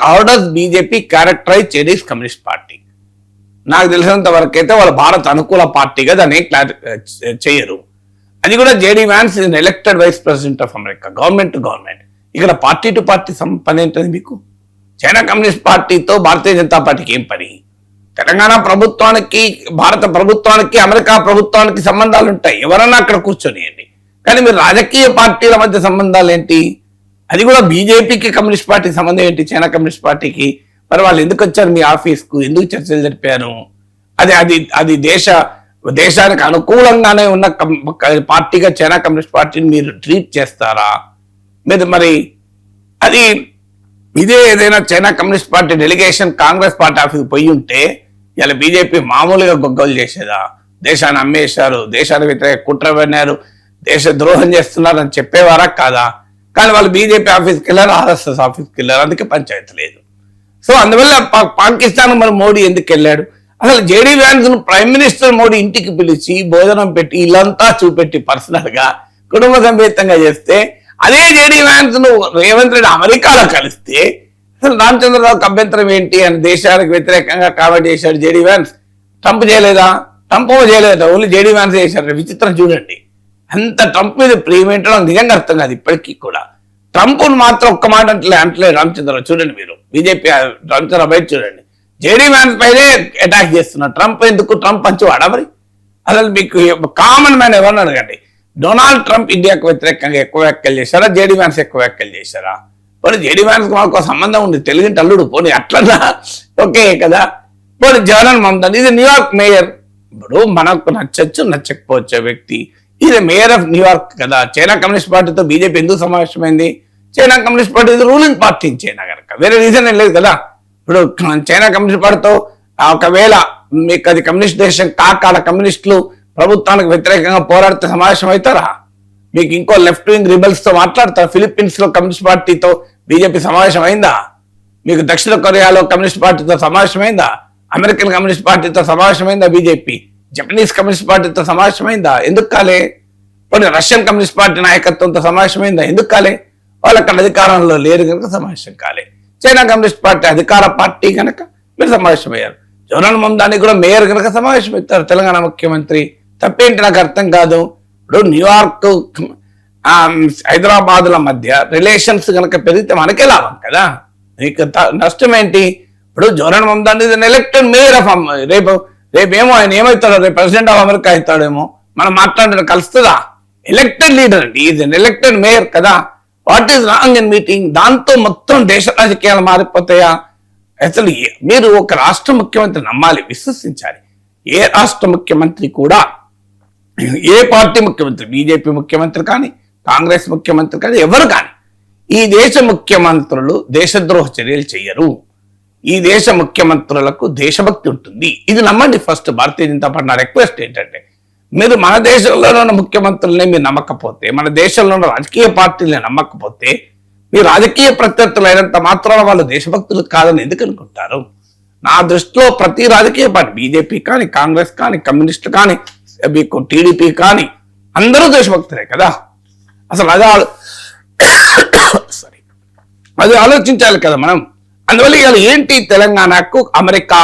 how does BJP characterise Chinese communist party? నాకు తెలిసినంత వరకు అయితే వాళ్ళు భారత్ అనుకూల పార్టీగా దాన్ని చేయరు. అది కూడా JD Vance is elected vice president of America, government to government. ఇక్కడ పార్టీ టు పార్టీ పని ఏంటది మీకు? చైనా కమ్యూనిస్ట్ పార్టీతో భారతీయ జనతా పార్టీకి ఏం పని? తెలంగాణ ప్రభుత్వానికి, భారత ప్రభుత్వానికి, అమెరికా ప్రభుత్వానికి సంబంధాలు ఉంటాయి, ఎవరన్నా అక్కడ కూర్చొనియండి. కానీ మీరు రాజకీయ పార్టీల మధ్య సంబంధాలు ఏంటి? అది కూడా బీజేపీకి కమ్యూనిస్ట్ పార్టీకి సంబంధం ఏంటి? చైనా కమ్యూనిస్ట్ పార్టీకి మరి వాళ్ళు ఎందుకు వచ్చారు మీ ఆఫీస్కు? ఎందుకు చర్చలు జరిపారు? అది అది అది దేశానికి అనుకూలంగానే ఉన్న పార్టీగా చైనా కమ్యూనిస్ట్ పార్టీని మీరు ట్రీట్ చేస్తారా? మీరు మరి అది ఇదే ఏదైనా China communist party delegation Congress party ఆఫీస్కి పోయి ఉంటే ఇలా బీజేపీ మామూలుగా గొగ్గలు చేసేదా? దేశాన్ని అమ్మేశారు, దేశానికి వ్యతిరేక కుట్ర పన్నారు, దేశ ద్రోహం చేస్తున్నారు అని చెప్పేవారా కాదా? కానీ వాళ్ళు బీజేపీ ఆఫీస్కి వెళ్ళారు, ఆర్ఎస్ఎస్ ఆఫీస్కి వెళ్ళారు, అందుకే పంచాయతీ లేదు. సో అందువల్ల పాకిస్తాన్ మరి మోడీ ఎందుకు వెళ్ళాడు? అసలు జేడీ వ్యాన్స్ ను ప్రైమ్ మినిస్టర్ మోడీ ఇంటికి పిలిచి భోజనం పెట్టి ఇల్లంతా చూపెట్టి పర్సనల్ గా కుటుంబ సమేతంగా చేస్తే, అదే జేడీ వ్యాన్స్ ను రేవంత్ రెడ్డి అమెరికాలో కలిస్తే అసలు రామచంద్రరావుకి అభ్యంతరం ఏంటి అని దేశానికి వ్యతిరేకంగా కామెంట్ చేశాడు జేడీ వ్యాన్స్. ట్రంప్ చేయలేదా? ట్రంప్ చేయలేదా? ఓన్లీ జేడీ వ్యాన్స్ చేశారు. విచిత్రం చూడండి. అంత ట్రంప్ మీద ప్రేమ ఏంటో నాకు నిజంగా అర్థం కాదు ఇప్పటికీ కూడా. ట్రంప్ మాత్రం ఒక్క మాట అంటలే రామచంద్రరావు. చూడండి మీరు బీజేపీ రామచంద్రరావు బయట చూడండి, జేడీ వ్యాన్స్ పైనే అటాక్ చేస్తున్నారు. ట్రంప్ ఎందుకు? ట్రంప్ పంచివాడా మరి? అసలు మీకు కామన్ మ్యాన్ ఎవరిని అడగండి, డొనాల్డ్ ట్రంప్ ఇండియాకు వ్యతిరేకంగా ఎక్కువ వ్యాఖ్యలు చేశారా, జేడీ వ్యాన్స్ ఎక్కువ వ్యాఖ్యలు చేశారా? పోనీ జేడీ వ్యాన్స్ మాకు సంబంధం ఉంది, తెలుగుంటి అల్లుడు, పోనీ అట్లన్నా ఓకే కదా. పోనీ జగన్ మమతాని, ఇది న్యూయార్క్ మేయర్. ఇప్పుడు మనకు నచ్చచ్చు నచ్చకపోవచ్చే వ్యక్తి, ఇది మేయర్ ఆఫ్ న్యూయార్క్ కదా. చైనా కమ్యూనిస్ట్ పార్టీతో బీజేపీ ఎందుకు సమావేశమైంది? China communist party ruling party China కనుక, వేరే రీజన్ ఏం లేదు కదా. ఇప్పుడు చైనా కమ్యూనిస్ట్ పార్టీతో ఒకవేళ మీకు అది కమ్యూనిస్ట్ దేశం కాకాల కమ్యూనిస్టులు ప్రభుత్వానికి వ్యతిరేకంగా పోరాడితే సమావేశం అవుతారా? మీకు ఇంకో లెఫ్ట్ వింగ్ రిబల్స్ తో మాట్లాడతారు. ఫిలిప్పీన్స్ లో కమ్యూనిస్ట్ పార్టీతో బీజేపీ సమావేశం అయిందా? మీకు దక్షిణ కొరియాలో కమ్యూనిస్ట్ పార్టీతో సమావేశమైందా? అమెరికన్ కమ్యూనిస్ట్ పార్టీతో సమావేశమైందా బీజేపీ? జపనీస్ కమ్యూనిస్ట్ పార్టీతో సమావేశమైందా? ఎందుకు కాలే? కొన్ని రష్యన్ కమ్యూనిస్ట్ పార్టీ నాయకత్వంతో సమావేశమైందా? ఎందుకు కాలే? వాళ్ళు అక్కడ అధికారంలో లేరు కనుక సమావేశం కాలే. చైనా కమ్యూనిస్ట్ పార్టీ అధికార పార్టీ కనుక మీరు సమావేశమయ్యారు. జోనల్ మమతాని కూడా మేయర్ కనుక సమావేశమవుతారు తెలంగాణ ముఖ్యమంత్రి. తప్పేంటి నాకు అర్థం కాదు. ఇప్పుడు న్యూయార్క్ హైదరాబాద్ల మధ్య రిలేషన్స్ కనుక పెరిగితే మనకే లాభం కదా. నీకు నష్టం ఏంటి? ఇప్పుడు జోనల్ మమతాని ఎలక్టెడ్ మేయర్ ఆఫ్ రేపేమో ఆయన ఏమవుతాడో, రేపు ప్రెసిడెంట్ ఆఫ్ అమెరికా అవుతాడేమో, మనం మాట్లాడడం కలుస్తుందా? ఎలక్టెడ్ లీడర్ అండి, ఈజ్ అన్ ఎలక్టెడ్ మేయర్ కదా. What is wrong in meeting? దాంతో మొత్తం దేశ రాజకీయాలు మారిపోతాయా? అసలు మీరు ఒక రాష్ట్ర ముఖ్యమంత్రి నమ్మాలి, విశ్వసించాలి. ఏ రాష్ట్ర ముఖ్యమంత్రి కూడా, ఏ పార్టీ ముఖ్యమంత్రి, బీజేపీ ముఖ్యమంత్రి కానీ కాంగ్రెస్ ముఖ్యమంత్రి కానీ ఎవరు కానీ, ఈ దేశ ముఖ్యమంత్రులు దేశద్రోహ చర్యలు చెయ్యరు. ఈ దేశ ముఖ్యమంత్రులకు దేశభక్తి ఉంటుంది. ఇది నమ్మండి ఫస్ట్. భారతీయ జనతా పార్టీ నా రిక్వెస్ట్ ఏంటంటే, మీరు మన దేశంలో ఉన్న ముఖ్యమంత్రులనే మీరు నమ్మకపోతే, మన దేశంలో ఉన్న రాజకీయ పార్టీలని నమ్మకపోతే, మీ రాజకీయ ప్రత్యర్థులు అయినంత మాత్రాన వాళ్ళు దేశభక్తులు కాదని ఎందుకు అనుకుంటారు? నా దృష్టిలో ప్రతి రాజకీయ పార్టీ, బీజేపీ కానీ కాంగ్రెస్ కానీ కమ్యూనిస్టు కానీ మీకు టీడీపీ కానీ అందరూ దేశభక్తులే కదా. అసలు అది ఆలోచించాలి కదా మనం. అందువల్ల ఇవాళ ఏంటి తెలంగాణకు అమెరికా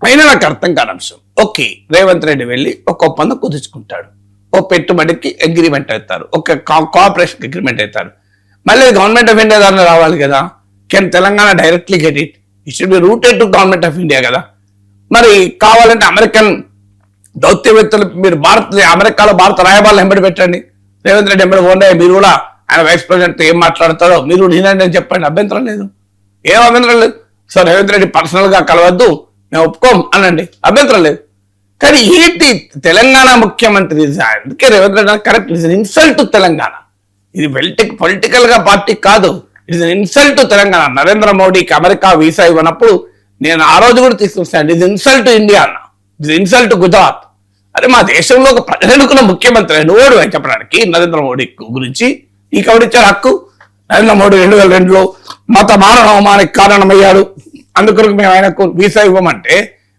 అయినా నాకు అర్థం కాని అంశం. ఓకే, రేవంత్ రెడ్డి వెళ్ళి ఒక ఒప్పందం కుదుర్చుకుంటాడు, ఓ పెట్టుబడికి అగ్రిమెంట్ అవుతారు, ఒక కోఆపరేషన్ అగ్రిమెంట్ అవుతారు. మళ్ళీ గవర్నమెంట్ ఆఫ్ ఇండియా దాన్ని రావాలి కదా. Can Telangana directly get it? It should be rooted to government of India కదా. మరి కావాలంటే అమెరికన్ దౌత్యవేత్తలు మీరు అమెరికాలో భారత రాయబారులు ఎంబడి పెట్టండి, రేవంత్ రెడ్డి ఎంబడి పోండి, మీరు కూడా ఆయన వైస్ ప్రెసిడెంట్ ఏం మాట్లాడతారో మీరు నేనంటే చెప్పండి, అభ్యంతరం లేదు, ఏం అభ్యంతరం లేదు. సో రేవంత్ రెడ్డి పర్సనల్ గా కలవద్దు, మేము ఒప్పుకోం అనండి, అభ్యంతరం లేదు. కానీ ఏంటి తెలంగాణ ముఖ్యమంత్రి, అందుకే Revanth Reddy correct, it's insult to Telangana. ఇది పొలిటికల్ గా పార్టీ కాదు, it's insult to Telangana. Narendra మోడీకి అమెరికా వీసా ఇవ్వనప్పుడు నేను ఆ రోజు కూడా తీసుకొస్తాను, ఇది ఇన్సల్ట్ టు ఇండియా అన్న, ఇది ఇన్సల్ట్ టు గుజరాత్. అరే మా దేశంలో ఒక ప్రజలనుకున్న ముఖ్యమంత్రి నువ్వు చెప్పడానికి నరేంద్ర మోడీ గురించి నీకు ఎవరిచ్చారు హక్కు? నరేంద్ర మోడీ 2002లో మత మారణ అవమానానికి కారణమయ్యాడు, అందుకొరకు మేము ఆయనకు వీసా ఇవ్వమంటే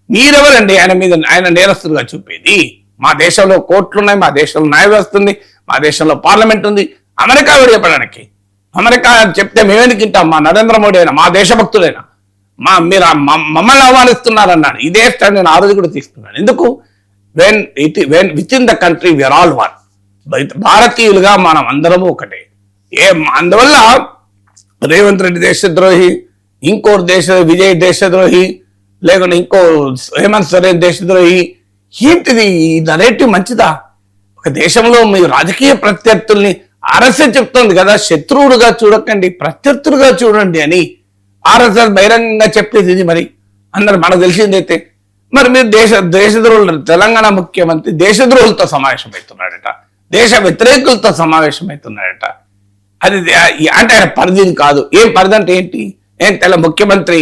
మీరెవరండి ఆయన మీద ఆయన నేరస్తులుగా చూపేది? మా దేశంలో కోర్టులు ఉన్నాయి, మా దేశంలో న్యాయ వ్యవస్థ ఉంది, మా దేశంలో పార్లమెంట్ ఉంది. అమెరికా ఎవరు చెప్పడానికి? అమెరికా చెప్తే మేమేందుకు వింటాం? మా నరేంద్ర మోడీ అయినా, మా దేశభక్తులైనా మీరు మమ్మల్ని అవమానిస్తున్నారన్నాడు. ఇదే స్టాండ్ నేను ఆ రోజు కూడా తీసుకున్నాను. ఎందుకు? When within the country we are all one. భారతీయులుగా మనం అందరము ఒకటే. అందువల్ల రేవంత్ రెడ్డి దేశద్రోహి, ఇంకో విజయ్ దేశద్రోహి, లేకుంటే ఇంకో హేమంత్ సోరెన్ దేశద్రోహి. ఏంటిది? ఈ నరేటివ్ మంచిదా? ఒక దేశంలో మీ రాజకీయ ప్రత్యర్థుల్ని ఆర్ఎస్ఎస్ చెప్తుంది కదా, శత్రువుడుగా చూడకండి, ప్రత్యర్థులుగా చూడండి అని ఆర్ఎస్ఎస్ బహిరంగంగా చెప్పేది ఇది. మరి అందరు మనకు తెలిసిందైతే మరి మీరు దేశద్రోహులు, తెలంగాణ ముఖ్యమంత్రి దేశద్రోహులతో సమావేశమవుతున్నాడట, దేశ వ్యతిరేకులతో సమావేశమవుతున్నాడట. అది అంటే ఆయన పరిధిని కాదు. ఏం పరిధి అంటే ఏంటి? ఏం ముఖ్యమంత్రి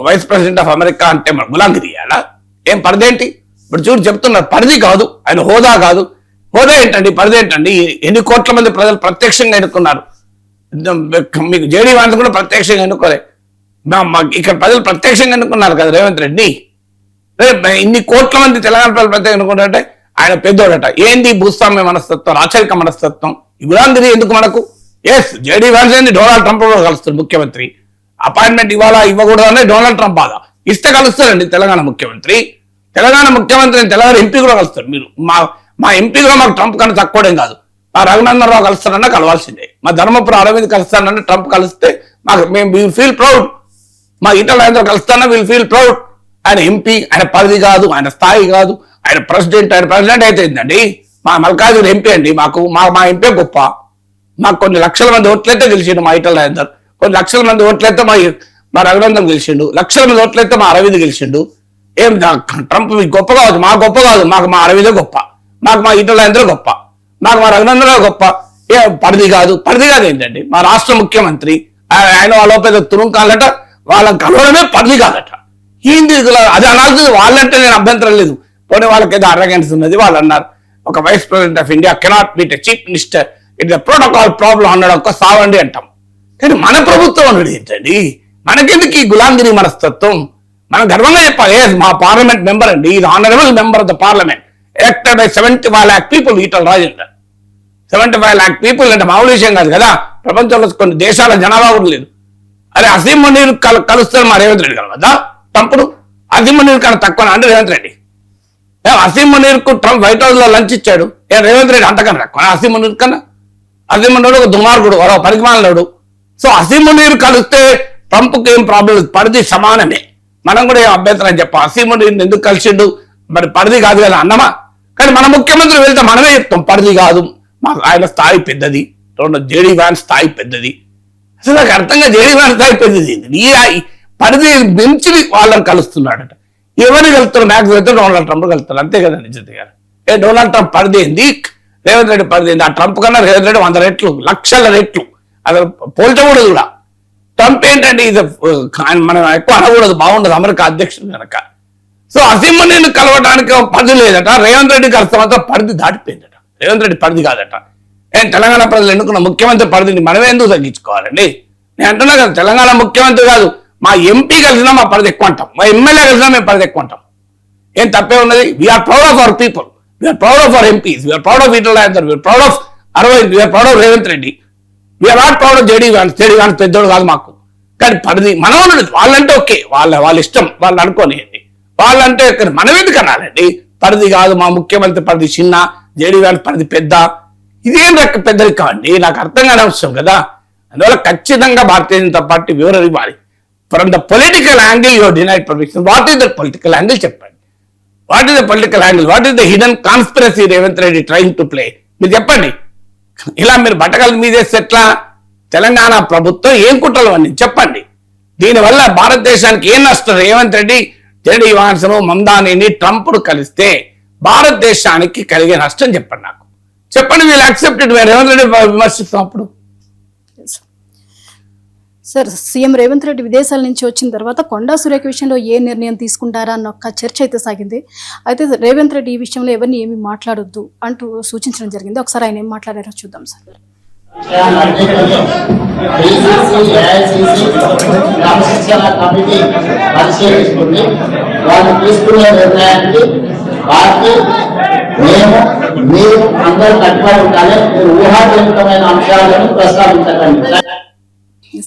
వైస్ ప్రెసిడెంట్ ఆఫ్ అమెరికా అంటే మన గులాంగిరి ఇయ్యాలా? ఏం పరిధి ఏంటి? ఇప్పుడు చూడు చెప్తున్నారు, పరిధి కాదు, ఆయన హోదా కాదు. హోదా ఏంటండి? పరిధి ఏంటండి? ఎన్ని కోట్ల మంది ప్రజలు ప్రత్యక్షంగా ఎన్నుకున్నారు. మీకు జేడీ వాన్స్ కూడా ప్రత్యక్షంగా ఎన్నుకోలే, ఇక్కడ ప్రజలు ప్రత్యక్షంగా ఎన్నుకున్నారు కదా రేవంత్ రెడ్డి. ఇన్ని కోట్ల మంది తెలంగాణ ప్రజలు ప్రత్యేకంగా ఎన్నుకుంటారంటే ఆయన పెద్దోడట. ఏంది భూస్వామ్య మనస్తత్వం, రాచరిక మనస్తత్వం? ఈ గులాంగిరి ఎందుకు మనకు? ఎస్, జేడీ వాన్స్ ఏంది డొనాల్డ్ ట్రంప్ కూడా కలుస్తారు ముఖ్యమంత్రి. అపాయింట్మెంట్ ఇవ్వకూడదనే డొనాల్డ్ ట్రంప్ బాధ. ఇస్తే కలుస్తారండి తెలంగాణ ముఖ్యమంత్రి. తెలంగాణ ముఖ్యమంత్రిని తెలంగాణ ఎంపీ కూడా కలుస్తారు. మీరు మా ఎంపీ కూడా మాకు ట్రంప్ కన్నా తక్కువడేం కాదు. మా రఘునందన్ రావు కలుస్తారన్నా కలవాల్సిందే. మా ధర్మపురం అరవింద్ కలుస్తానన్నా ట్రంప్ కలిస్తే మేము విల్ ఫీల్ ప్రౌడ్. మా ఈటల రాజేందర్ కలుస్తానా విల్ ఫీల్ ప్రౌడ్. ఆయన ఎంపీ, ఆయన పరిధి కాదు, ఆయన స్థాయి కాదు. ఆయన ప్రెసిడెంట్ అయితే ఏంటండి? మా మల్కాజ్గిరి ఎంపీ అండి. మా ఎంపీ గొప్ప. మాకు కొన్ని లక్షల మంది ఓట్లయితే గెలిచిండు మా ఈటల రాజేందర్, కొన్ని లక్షల మంది ఓట్లయితే మా రఘునందన్ గెలిచిండు, లక్షల మంది ఓట్లయితే మా అరవింద్ గెలిచిండు. ఏం ట్రంప్ గొప్ప కాదు, మా గొప్ప కాదు, మాకు మా అరవిందే గొప్ప, మాకు మా ఈటల రాజేందర్ గొప్ప, మాకు మా రఘునందన్ గొప్ప. ఏ పరిధి కాదు ఏంటండి? మా రాష్ట్ర ముఖ్యమంత్రి ఆయన వాళ్ళ పెద్ద తురుంకాలట, వాళ్ళని కలవడమే పరిధి కాదట. ఏంది అది అనాల్సింది? వాళ్ళంటే నేను అభ్యంతరం లేదు, పోనీ వాళ్ళకేదో అరగెన్స్ ఉన్నది. వాళ్ళు అన్నారు ఒక vice president of India cannot meet a chief minister, it's protocol problem అన్నాడు. ఒక్క సావండి అంటాం, కానీ మన ప్రభుత్వం అన్నాడు ఏంటండి? మనకెందుకు ఈ గులాంగిరి మనస్తత్వం? మనం గర్వంగా చెప్పాలి, మా పార్లమెంట్ మెంబర్ అండి, ఇది honourable member of the parliament, elected by 75 lakh people. Etela Rajender 75 lakh people అంటే మామూలు విషయం కాదు కదా. ప్రపంచంలో కొన్ని దేశాల జనాభా కూడా లేదు. అరే అసీం మునీర్ కలుస్తారు మా రేవంత్ రెడ్డి కలవద్దా? ట్రంప్ను అసీం మునీర్ కన్నా తక్కువ అంటే రేవంత్ రెడ్డి? అసీం మునీర్ కు ట్రంప్ వైట్ హౌస్ లో లంచ్ ఇచ్చాడు, రేవంత్ రెడ్డి అంతకన్నా తక్కువ అసీం మునీర్ కన్నా? అసీం మునీర్ ఒక దుమార్గుడు, ఒక పరిమాణుడు. సో అసీం మునీర్ కలిస్తే ట్రంప్కి ఏం ప్రాబ్లం లేదు, పరిధి సమానమే. మనం కూడా ఏం అభ్యంతరం చెప్పాం. అసీం మునీర్ ఎందుకు కలిసిండు? మరి పరిధి కాదు కదా అన్నమా? కానీ మన ముఖ్యమంత్రి వెళ్తే మనమే చెప్తాం పరిధి కాదు, మాకు ఆయన స్థాయి పెద్దది, జేడీ వాన్స్ స్థాయి పెద్దది. అసలు నాకు అర్థంగా జేడీ వాన్స్ స్థాయి పెద్దది. ఈ పరిధి మించి వాళ్ళని కలుస్తున్నాడట. ఎవరిని కలుస్తారు? మ్యాక్సిమం అయితే డొనాల్డ్ ట్రంప్ కలుస్తారు, అంతే కదా నిజంగా గారు. డొనాల్డ్ ట్రంప్ పరిధి ఏంది, రేవంత్ రెడ్డి పరిధి ఏంది? ఆ ట్రంప్ కన్నా రేవంత్ రెడ్డి 100 రెట్లు, లక్షల రెట్లు. అసలు పోల్చకూడదు కూడా. ట్రంప్ ఏంటంటే ఇది మనం ఎక్కువ అనకూడదు, బాగుండదు అమెరికా అధ్యక్షుడు కనుక. సో అసీం మునీర్ని కలవడానికి పరిధి లేదట, రేవంత్ రెడ్డి కలిస్తే పరిధి దాటిపోయిందట. రేవంత్ రెడ్డి పరిధి కాదట. తెలంగాణ ప్రజలు ఎన్నుకున్న ముఖ్యమంత్రి పరిధిని మనమే ఎందుకు తగ్గించుకోవాలండి? నేను అంటున్నా కదా, తెలంగాణ ముఖ్యమంత్రి కాదు, మా ఎంపీ కలిసినా మా పరిధి ఎక్కువ అంటాం, మా ఎమ్మెల్యే కలిసినా మేము పరిధి ఎక్కువ అంటాం. ఏం తప్పే ఉన్నది? We are proud of our people, we are proud of our MPs, we are proud of Etela Rajender, we are proud of Arvind, we are proud of Revanth Reddy, we are not proud of JD Vance. JD Vance పెద్దోడు కాదు మాకు, కానీ పరిధి మనం ఉన్నది. వాళ్ళంటే ఓకే, వాళ్ళ ఇష్టం, వాళ్ళు అనుకోనియండి. వాళ్ళంటే మనం ఎందుకు అనాలండి? పరిధి కాదు, మా ముఖ్యమంత్రి పరిధి చిన్న, జేడీ వాన్స్ పరిధి పెద్ద. ఇదేం పెద్దరికం అండి? నాకు అర్థం కాని అవసరం కదా. అందువల్ల ఖచ్చితంగా భారతీయ జనతా పార్టీ వివరణ ఇవ్వాలి. From the political angle your denied permission. What is the political angle చెప్పండి. What is the political angle? What is the hidden conspiracy Revanth Reddy trying to play? మీరు చెప్పండి. ఇలా మీరు బట్టకలు మీదేస్తే ఎట్లా? తెలంగాణ ప్రభుత్వం ఏం కుట్రలు అని చెప్పండి. దీనివల్ల భారతదేశానికి ఏం నష్టం? రేవంత్ రెడ్డి జేడీ వాన్స్ను, మమ్దానిని, ట్రంప్ను కలిస్తే భారతదేశానికి కలిగే నష్టం చెప్పండి. నాకు చెప్పండి. వీళ్ళు యాక్సెప్టెడ్. రేవంత్ రెడ్డి విమర్శిస్తాం అప్పుడు. సార్, సీఎం రేవంత్ రెడ్డి విదేశాల నుంచి వచ్చిన తర్వాత కొండా సురేఖ విషయంలో ఏ నిర్ణయం తీసుకుంటారా అన్న ఒక చర్చ అయితే సాగింది. అయితే రేవంత్ రెడ్డి ఈ విషయంలో ఎవరిని ఏమి మాట్లాడొద్దు అంటూ సూచించడం జరిగింది. ఒకసారి ఆయన ఏం మాట్లాడారో చూద్దాం సార్. పరిశీలిస్తుంది. వాళ్ళు తీసుకునే నిర్ణయానికి పార్టీ మీరు అందరూ కట్టుబడి ఉండాలి. మీరు ఊహాజనితమైన అంశాలను ప్రస్తావించకండి.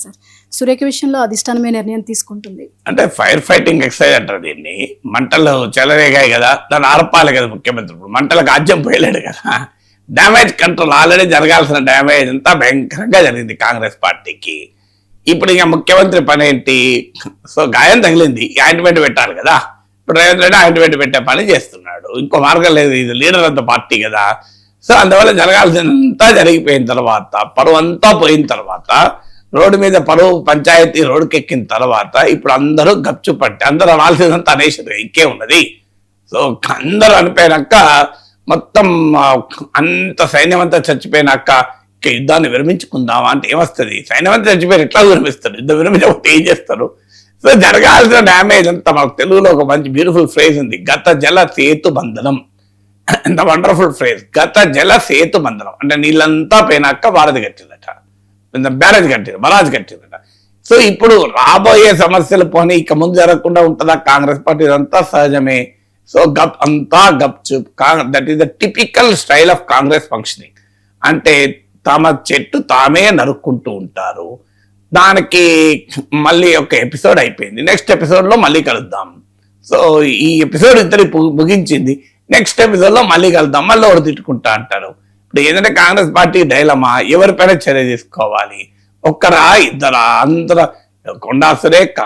సార్, సురేఖ విషయంలో అధిష్టానమే నిర్ణయం తీసుకుంటుంది. అంటే ఫైర్ ఫైటింగ్ ఎక్సైజ్ అంటారు దీన్ని. మంటలు చెలరేగాయి కదా, దాన్ని ఆర్పాలి కదా ముఖ్యమంత్రి. ఇప్పుడు మంటలకు ఆజ్యం పోయలేడు కదా. డ్యామేజ్ కంట్రోల్ ఆల్రెడీ జరగాల్సిన డ్యామేజ్ అంతా భయంకరంగా జరిగింది కాంగ్రెస్ పార్టీకి. ఇప్పుడు ఇక ముఖ్యమంత్రి పని ఏంటి? సో గాయం తగిలింది, ఆయింట్మెంట్ పెట్టాలి కదా. ఇప్పుడు రేవంత్ రెడ్డి ఆయింట్మెంట్ పెట్టే పని చేస్తున్నాడు, ఇంకో మార్గం లేదు, ఇది లీడర్ ఆఫ్ ద పార్టీ కదా. సో అందువల్ల జరగాల్సినంతా జరిగిపోయిన తర్వాత, పరువు అంతా పోయిన తర్వాత, రోడ్డు మీద పరువు పంచాయతీ రోడ్డుకి ఎక్కిన తర్వాత ఇప్పుడు అందరూ గప్చు పట్టి అందరూ అనాల్సిందంతా అనేసారు, ఇంకే ఉన్నది. సో అందరూ అనిపోయినాక మొత్తం అంత సైన్యం అంతా చచ్చిపోయినాక యుద్ధాన్ని విరమించుకుందామా అంటే ఏమొస్తుంది? సైన్యం అంతా చచ్చిపోయి ఎట్లా విరమిస్తారు? యుద్ధం విరమించకపోతే ఏం చేస్తారు? సో జరగాల్సిన డ్యామేజ్ అంతా, మాకు తెలుగులో ఒక మంచి బ్యూటిఫుల్ ఫ్రేజ్ ఉంది, గత జల సేతు బంధనం. ఎంత వండర్ఫుల్ ఫ్రేజ్, గత జల సేతు బంధనం అంటే నీళ్ళంతా పోయినాక వారధి కట్టిందట, బ్యారేజ్ కట్టింది, బరాజ్ కట్టిందట. సో ఇప్పుడు రాబోయే సమస్యలు పోనీ ఇక ముందు జరగకుండా ఉంటుందా కాంగ్రెస్ పార్టీ? అంతా సహజమే. సో అంతా గప్చుప్, that is the typical style of Congress functioning. అంటే తమ చెట్టు తామే నరుక్కుంటూ ఉంటారు. దానికి మళ్ళీ ఒక ఎపిసోడ్ అయిపోయింది, నెక్స్ట్ ఎపిసోడ్లో మళ్ళీ కలుద్దాం. సో ఈ ఎపిసోడ్ ఇద్దరు ముగించింది, నెక్స్ట్ ఎపిసోడ్లో మళ్ళీ కలుద్దాం, మళ్ళీ ఒకటి తిట్టుకుంటా అంటారు. ఇప్పుడు ఏదంటే కాంగ్రెస్ పార్టీ డైలమా, ఎవరిపైన చర్య తీసుకోవాలి? ఒక్కరా ఇద్దరా? అందరూ కొండా సురేఖ,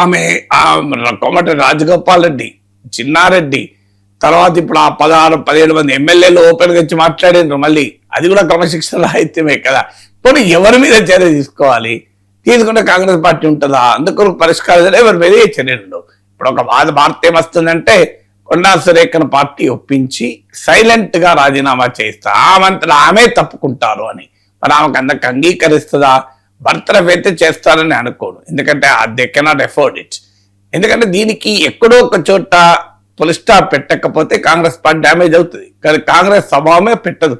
ఆమె కోమటి రాజగోపాల్ రెడ్డి, చిన్నారెడ్డి, తర్వాత ఇప్పుడు ఆ 16-17 మంది ఎమ్మెల్యేలు ఓపెన్గా వచ్చి మాట్లాడారు. మళ్ళీ అది కూడా క్రమశిక్షణ రాహిత్యమే కదా. పోనీ ఎవరి మీద చర్య తీసుకోవాలి? తీసుకుంటే కాంగ్రెస్ పార్టీ ఉంటుందా? అందుకు పరిష్కారం ఎవరి మీద చర్యలు ఉండవు. ఇప్పుడు ఒక వార్త ఏమొస్తుందంటే, కొండా సురేఖను పార్టీ ఒప్పించి సైలెంట్ గా రాజీనామా చేస్తా, ఆమంతటా ఆమె తప్పుకుంటారు అని. మరి ఆమెకు అందరికి అంగీకరిస్తుందా? బర్తరఫ్ అయితే చేస్తారని అనుకోను, ఎందుకంటే దే కెనాట్ ఎఫోర్డ్ ఇట్. ఎందుకంటే దీనికి ఎక్కడో ఒక చోట ఫుల్ స్టాప్ పెట్టకపోతే కాంగ్రెస్ పార్టీ డ్యామేజ్ అవుతుంది. కానీ కాంగ్రెస్ స్వభావమే పెట్టదు.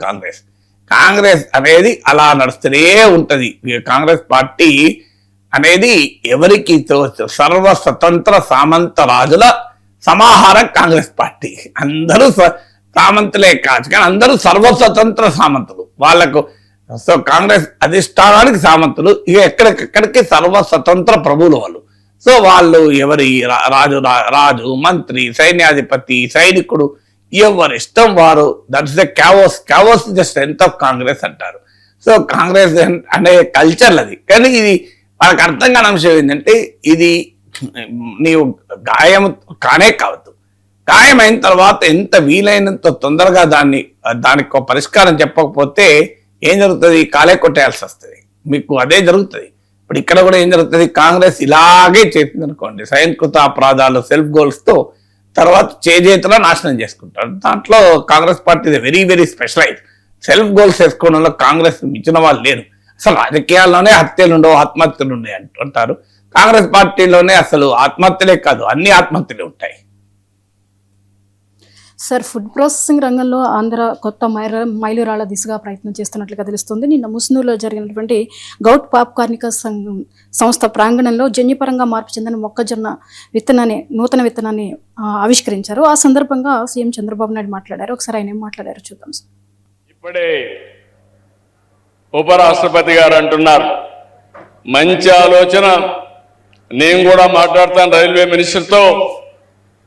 కాంగ్రెస్ అనేది అలా నడుస్తూనే ఉంటది. కాంగ్రెస్ పార్టీ అనేది ఎవరికి సర్వ స్వతంత్ర సామంత రాజుల సమాహారం కాంగ్రెస్ పార్టీ. అందరూ సామంతులే కాదు, కానీ అందరూ సర్వస్వతంత్ర సామంతులు. వాళ్ళకు సో కాంగ్రెస్ అధిష్టానానికి సామంతులు, ఇక ఎక్కడికెక్కడికి సర్వస్వతంత్ర ప్రభువులు వాళ్ళు. సో వాళ్ళు ఎవరి రాజు, మంత్రి, సైన్యాధిపతి, సైనికుడు, ఎవరి ఇష్టం వారు. That's the chaos the strength of Congress అంటారు. సో కాంగ్రెస్ అనే కల్చర్ అది. కానీ ఇది వాళ్ళకి అర్థం కాని అంశం ఏంటంటే, ఇది నీవు గాయం కానే కావద్దు. గాయం అయిన తర్వాత ఎంత వీలైనంత తొందరగా దానికి ఒక పరిష్కారం చెప్పకపోతే ఏం జరుగుతుంది? కాలే కొట్టేయాల్సి వస్తుంది. మీకు అదే జరుగుతుంది. ఇప్పుడు ఇక్కడ కూడా ఏం జరుగుతుంది? కాంగ్రెస్ ఇలాగే చేసింది అనుకోండి, స్వయంకృత అపరాధాలు, సెల్ఫ్ గోల్స్ తో తర్వాత చేజేతులా నాశనం చేసుకుంటారు. దాంట్లో Congress party very very specialise. Self goals వేసుకోవడంలో కాంగ్రెస్ మించిన వాళ్ళు లేరు. అసలు రాజకీయాల్లోనే హత్యలు ఉండవు, ఆత్మహత్యలు ఉన్నాయి అంటారు. కాంగ్రెస్ పార్టీలోనే అసలు ఆత్మహత్యలే కాదు, అన్ని ఆత్మహత్యలే ఉంటాయి. సార్, ఫుడ్ ప్రాసెసింగ్ రంగంలో ఆంధ్ర కొత్త మైలురాళ్ల దిశగా ప్రయత్నం చేస్తున్నట్లుగా తెలుస్తుంది. నిన్న ముస్నూరులో జరిగినటువంటి గౌట్ పాప్ కార్మిక సంస్థ ప్రాంగణంలో జన్యుపరంగా మార్పు చెందిన మొక్కజొన్న నూతన విత్తనాన్ని ఆవిష్కరించారు. ఆ సందర్భంగా సీఎం చంద్రబాబు నాయుడు మాట్లాడారు. ఒకసారి ఆయన ఏం మాట్లాడారు చూద్దాం సార్. ఇప్పుడే ఉపరాష్ట్రపతి గారు అంటున్నారు, మంచి ఆలోచన, నేను కూడా మాట్లాడతాను రైల్వే మినిస్టర్తో.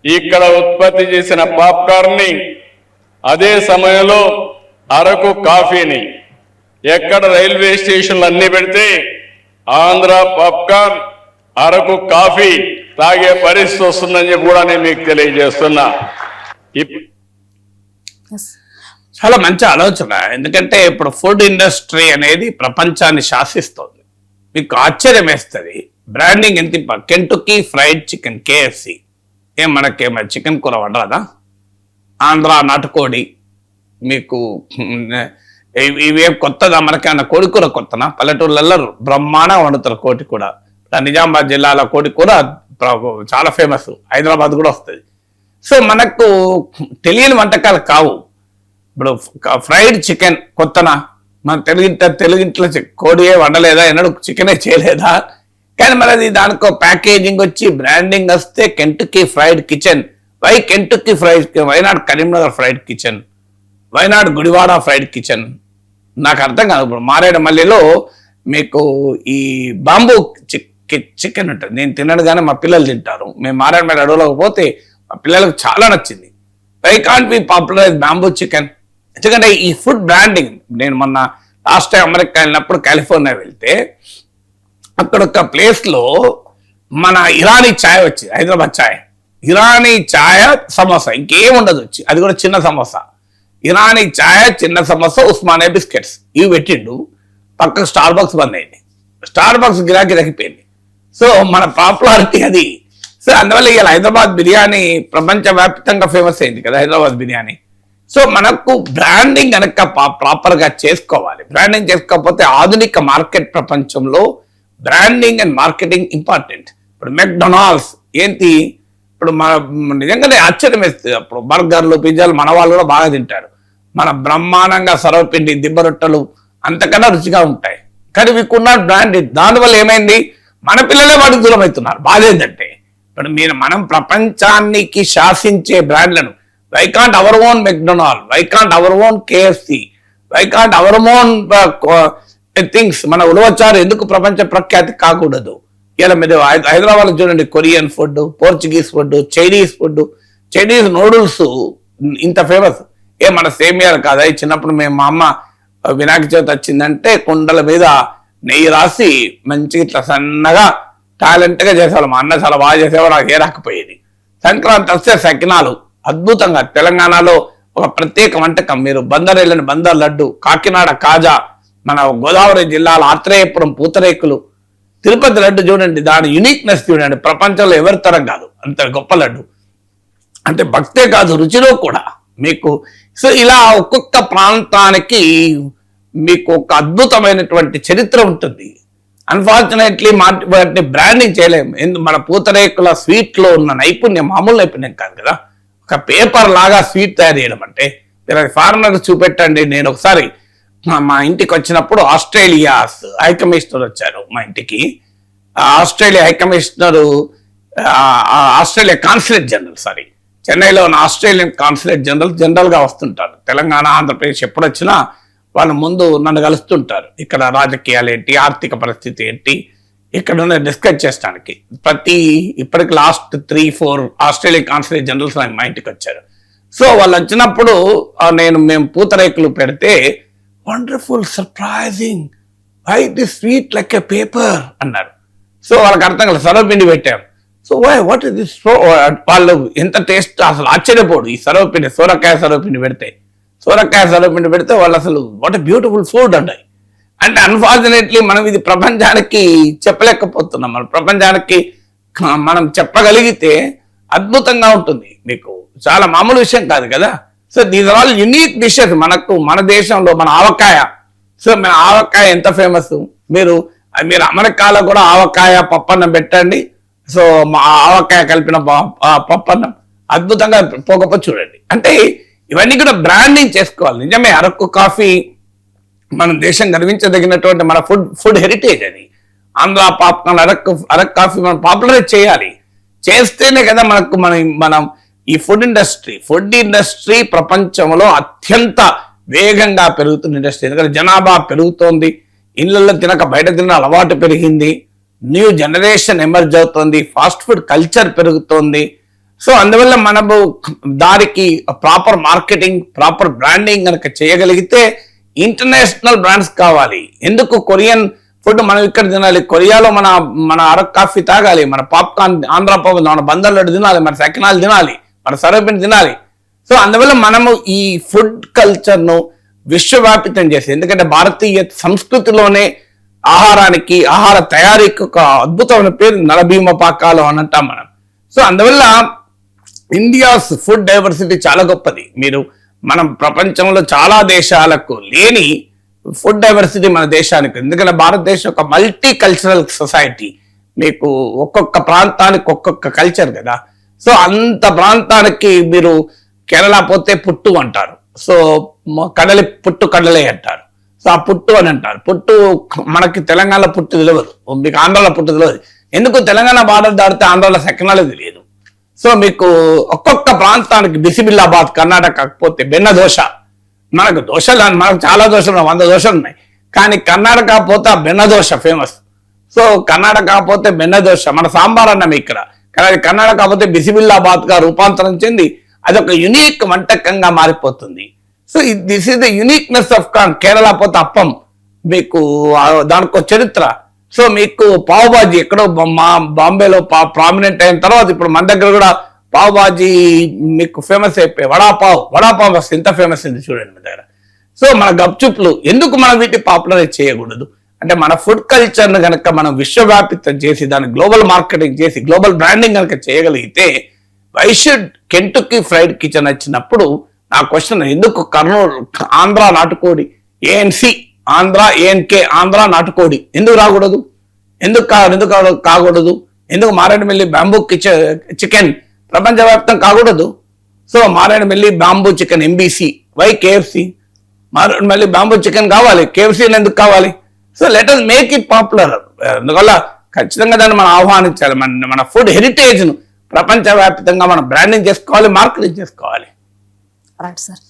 ఇక్కడ ఉత్పత్తి చేసిన పాప్కార్న్ని అదే సమయంలో అరకు కాఫీని ఎక్కడ రైల్వే స్టేషన్లు అన్ని పెడితే ఆంధ్ర పాప్కార్న్, అరకు కాఫీ తాగే పరిస్థితి వస్తుందని చెప్పి కూడా నేను మీకు తెలియజేస్తున్నా. చాలా మంచి ఆలోచన. ఎందుకంటే ఇప్పుడు ఫుడ్ ఇండస్ట్రీ అనేది ప్రపంచాన్ని శాసిస్తోంది. మీకు ఆశ్చర్యం వేస్తుంది, బ్రాండింగ్ ఎంత. కెంటుకీ ఫ్రైడ్ చికెన్, KFC, మనకేమో చికెన్ కూర వండరాదా? ఆంధ్ర నాటుకోడి, మీకు ఇవేం కొత్తదా? మనకేమన్నా కోడి కూర కొత్తనా? పల్లెటూళ్ళల్లో బ్రహ్మాండంగా వండుతారు కోడి కూర. నిజామాబాద్ జిల్లాలో కోడి కూర చాలా ఫేమస్, హైదరాబాద్ కూడా వస్తుంది. సో మనకు తెలియని వంటకాలు కావు. ఇప్పుడు ఫ్రైడ్ చికెన్ కొత్తనా? మన తెలుగింట్లో కోడియే వండలేదా? ఎన్నడూ చికెనే చేయలేదా? కానీ మరి దానికో ప్యాకేజింగ్ వచ్చి బ్రాండింగ్ వస్తే Kentucky fried kitchen. Why Kentucky fried? Why not Karimnagar fried kitchen, why not Gudivada fried kitchen? నాకు అర్థం కాదు. ఇప్పుడు మారేడుమల్లిలో మీకు ఈ బాంబూ చికెన్ ఉంటుంది, నేను తినడు కానీ మా పిల్లలు తింటారు. మేము మారేడుమల్లి అడవులోకి పోతే మా పిల్లలకు చాలా నచ్చింది. Why can't be popularize bamboo chicken? ఎందుకంటే ఈ ఫుడ్ బ్రాండింగ్, నేను మొన్న లాస్ట్ టైం అమెరికా వెళ్ళినప్పుడు కాలిఫోర్నియా వెళ్తే అక్కడ ఒక ప్లేస్ లో మన ఇరానీ ఛాయ్ వచ్చింది, హైదరాబాద్ ఛాయ్, ఇరానీ ఛాయ్ సమోసా, ఇంకేం ఉండదు వచ్చి, అది కూడా చిన్న సమోసా, ఇరానీ ఛాయ్ చిన్న సమోసా, ఉస్మానియా బిస్కెట్స్ ఇవి పెట్టిండు. పక్కకు స్టార్ బాక్స్ బంద్ అయింది, స్టార్ బాక్స్ గిరాకీ తగ్గిపోయింది. సో మన పాపులారిటీ అది. సో అందువల్ల ఇవాళ హైదరాబాద్ బిర్యానీ ప్రపంచవ్యాప్తంగా ఫేమస్ అయింది కదా హైదరాబాద్ బిర్యానీ. సో మనకు బ్రాండింగ్ కనుక ప్రాపర్ గా చేసుకోవాలి. బ్రాండింగ్ చేసుకోకపోతే ఆధునిక మార్కెట్ ప్రపంచంలో బ్రాండింగ్ అండ్ మార్కెటింగ్ ఇంపార్టెంట్. ఇప్పుడు మెక్డొనాల్డ్స్ ఏంటి, ఇప్పుడు మన నిజంగానే ఆశ్చర్యం వేస్తుంది. అప్పుడు బర్గర్లు పిజ్జాలు మన వాళ్ళు కూడా బాగా తింటారు. మన బ్రహ్మాండంగా సర్వపిండి దిబ్బ రొట్టెలు అంతకన్నా రుచిగా ఉంటాయి, కానీ వీకున్న బ్రాండెడ్. దానివల్ల ఏమైంది, మన పిల్లలే వాటికి దూరం అవుతున్నారు. బాధ ఏంటంటే ఇప్పుడు మనం ప్రపంచానికి శాసించే బ్రాండ్లను, why can't our own McDonald, why can't our own KFC, why can't our own things. మన ఉలవచారు ఎందుకు ప్రపంచ ప్రఖ్యాతి కాకూడదు? ఇలా మీరు హైదరాబాద్ చూడండి, Korean food, Portuguese food, Chinese food, Chinese noodles ఇంత ఫేమస్. మన సేమియాలు కాదా? చిన్నప్పుడు మా అమ్మ వినాయక చవితి వచ్చిందంటే కుండల మీద నెయ్యి రాసి మంచిగా ఇట్లా సన్నగా టాలెంట్ గా చేసేవాళ్ళు. మా అన్న చాలా బాగా చేసేవాడు, నాకు ఏ రాకపోయేది. సంక్రాంతి వస్తే సకినాలు అద్భుతంగా, తెలంగాణలో ఒక ప్రత్యేక వంటకం. మీరు బందర్ వెళ్ళిన బందర్ లడ్డు, కాకినాడ కాజా, మన గోదావరి జిల్లాల ఆత్రేయపురం పూతరేకులు, తిరుపతి లడ్డు చూడండి, దాని యునిక్నెస్ చూడండి, ప్రపంచంలో ఎవరి తరం కాదు అంత గొప్ప లడ్డు. అంటే భక్తే కాదు, రుచిలో కూడా మీకు. సో ఇలా ఒక్కొక్క ప్రాంతానికి మీకు ఒక అద్భుతమైనటువంటి చరిత్ర ఉంటుంది. అన్ఫార్చునేట్లీ వాటిని బ్రాండింగ్ చేయలేము. మన పూతరేకుల స్వీట్ లో ఉన్న నైపుణ్యం మామూలు నైపుణ్యం కాదు కదా. ఒక పేపర్ లాగా స్వీట్ తయారు చేయడం అంటే, మీరు ఫారినర్ చూపెట్టండి. నేను ఒకసారి మా ఇంటికి వచ్చినప్పుడు ఆస్ట్రేలియా హై కమిషనర్ వచ్చారు మా ఇంటికి. Australia high commissioner, Australia consulate general, sorry, చెన్నైలో ఉన్న ఆస్ట్రేలియన్ కాన్సులేట్ జనరల్ గా వస్తుంటారు. తెలంగాణ ఆంధ్రప్రదేశ్ ఎప్పుడు వచ్చినా వాళ్ళు ముందు నన్ను కలుస్తుంటారు. ఇక్కడ రాజకీయాలు ఏంటి, ఆర్థిక పరిస్థితి ఏంటి, ఇక్కడ డిస్కస్ చేయడానికి. ఇప్పటికి లాస్ట్ 3-4 ఆస్ట్రేలియా కాన్సులేట్ జనరల్స్ మా ఇంటికి వచ్చారు. సో వాళ్ళు వచ్చినప్పుడు మేము పూతరేకులు పెడితే, wonderful, surprising, why this sweet like a paper అన్నారు. సో వాళ్ళకి అర్థం కాదు, సర్వపిండి పెట్టాం. So what is this? వాళ్ళు ఎంత టేస్ట్, అసలు ఆశ్చర్యపోడు. ఈ సర్వపిండి, సోరకాయ సర్వపిండి పెడితే వాళ్ళు అసలు వాట్ ఎ బ్యూటిఫుల్ ఫుడ్ అంటాయి. అంటే అన్ఫార్చునేట్లీ మనం ఇది ప్రపంచానికి చెప్పలేకపోతున్నాం. మన ప్రపంచానికి మనం చెప్పగలిగితే అద్భుతంగా ఉంటుంది. మీకు చాలా మామూలు విషయం కాదు కదా. So these are all unique dishes. మన దేశంలో మన ఆవకాయ. సో మన ఆవకాయ ఎంత ఫేమస్. మీరు అమెరికాలో కూడా ఆవకాయ పప్పన్నం పెట్టండి. సో మా ఆవకాయ కలిపిన పప్పన్నం అద్భుతంగా పోకపోతే చూడండి. అంటే ఇవన్నీ కూడా బ్రాండింగ్ చేసుకోవాలి. నిజమే, అరకు కాఫీ మన దేశం గర్వించదగినటువంటి మన ఫుడ్ హెరిటేజ్. అది ఆంధ్ర పాప్కార్న్, అరకు కాఫీ మనం పాపులరైజ్ చేయాలి. చేస్తేనే కదా మనం ఈ ఫుడ్ ఇండస్ట్రీ ప్రపంచంలో అత్యంత వేగంగా పెరుగుతున్న ఇండస్ట్రీ. ఎందుకంటే జనాభా పెరుగుతోంది, ఇళ్లలో తినక బయట తిన అలవాటు పెరిగింది, న్యూ జనరేషన్ ఎమర్జ్ అవుతోంది, ఫాస్ట్ ఫుడ్ కల్చర్ పెరుగుతోంది. సో అందువల్ల మనము దానికి ప్రాపర్ మార్కెటింగ్, ప్రాపర్ బ్రాండింగ్ కనుక చేయగలిగితే ఇంటర్నేషనల్ బ్రాండ్స్ కావాలి. ఎందుకు కొరియన్ ఫుడ్ మనం ఇక్కడ తినాలి, కొరియాలో మన అరకు కాఫీ తాగాలి, మన పాప్కార్న్ ఆంధ్ర పాప్, మన బందర్లడ్డు తినాలి, మన సకినాలు తినాలి, మన సర్వపిండి తినాలి. సో అందువల్ల మనము ఈ ఫుడ్ కల్చర్ను విశ్వవ్యాపితం చేసి, ఎందుకంటే భారతీయ సంస్కృతిలోనే ఆహార తయారీకి ఒక అద్భుతమైన పేరు నలభీమ పాకాలు అని అంటాం మనం. సో అందువల్ల ఇండియాస్ ఫుడ్ డైవర్సిటీ చాలా గొప్పది. మనం ప్రపంచంలో చాలా దేశాలకు లేని ఫుడ్ డైవర్సిటీ మన దేశానికి. ఎందుకంటే భారతదేశం ఒక మల్టీ కల్చరల్ సొసైటీ. మీకు ఒక్కొక్క ప్రాంతానికి ఒక్కొక్క కల్చర్ కదా. సో అంత ప్రాంతానికి మీరు కేరళ పోతే పుట్టు అంటారు, సో కడలే అంటారు. సో ఆ పుట్టు అని అంటారు. పుట్టు మనకి తెలంగాణలో పుట్టు తెలియదు, మీకు ఆంధ్రాలో పుట్టు తెలియదు. ఎందుకు తెలంగాణ బార్డర్ దాడితే ఆంధ్రాలో సకినాలే తెలియదు. సో మీకు ఒక్కొక్క ప్రాంతానికి బిసిబిల్లాబాద్ కర్ణాటక పోతే బెన్న దోశ, మనకు చాలా దోశలు 100 దోశలు ఉన్నాయి, కానీ కర్ణాటక పోతే బెన్న దోశ ఫేమస్. సో కర్ణాటక పోతే బెన్న దోశ, మన సాంబార్ అన్నం ఇక్కడ, కానీ కర్ణాటక పోతే బిసిబిల్లాబాద్ గా రూపాంతరం చెంది అదొక యునిక్ వంటకంగా మారిపోతుంది. So this is the uniqueness of Kerala పోతే అప్పం, మీకు దానికి చరిత్ర. సో మీకు పావ్ బాజీ ఎక్కడో బాంబేలో ప్రామినెంట్ అయిన తర్వాత ఇప్పుడు మన దగ్గర కూడా పావ్ బాజీ మీకు ఫేమస్ అయిపోయి వడాపావ్ అసలు ఎంత ఫేమస్ అయింది చూడండి మీ దగ్గర. సో మన గప్చుప్లు ఎందుకు మనం వీటిని పాపులరైజ్ చేయకూడదు అంటే మన ఫుడ్ కల్చర్ను కనుక మనం విశ్వవ్యాపితం చేసి దాన్ని గ్లోబల్ మార్కెటింగ్ చేసి గ్లోబల్ బ్రాండింగ్ కనుక చేయగలిగితే why should Kentucky fried kitchen వచ్చినప్పుడు నా క్వశ్చన్ ఎందుకు కర్నూలు ఆంధ్ర నాటుకోడి ఏఎన్సి ఆంధ్ర ఏఎన్కే ఆంధ్ర నాటుకోడి ఎందుకు రాకూడదు, ఎందుకు కాకూడదు, ఎందుకు మారేడుమిల్లి బ్యాంబూ చికెన్ ప్రపంచవ్యాప్తం కాకూడదు. So Maredumilli bamboo chicken MBC why KFC, Maredumilli bamboo chicken కావాలి, కేఎఫ్సీ ఎందుకు కావాలి? So let us make it popular. అందువల్ల ఖచ్చితంగా దాన్ని మనం ఆహ్వానించాలి. మన ఫుడ్ హెరిటేజ్ను ప్రపంచవ్యాప్తంగా మనం బ్రాండింగ్ చేసుకోవాలి, మార్కెటింగ్ చేసుకోవాలి. Right sir.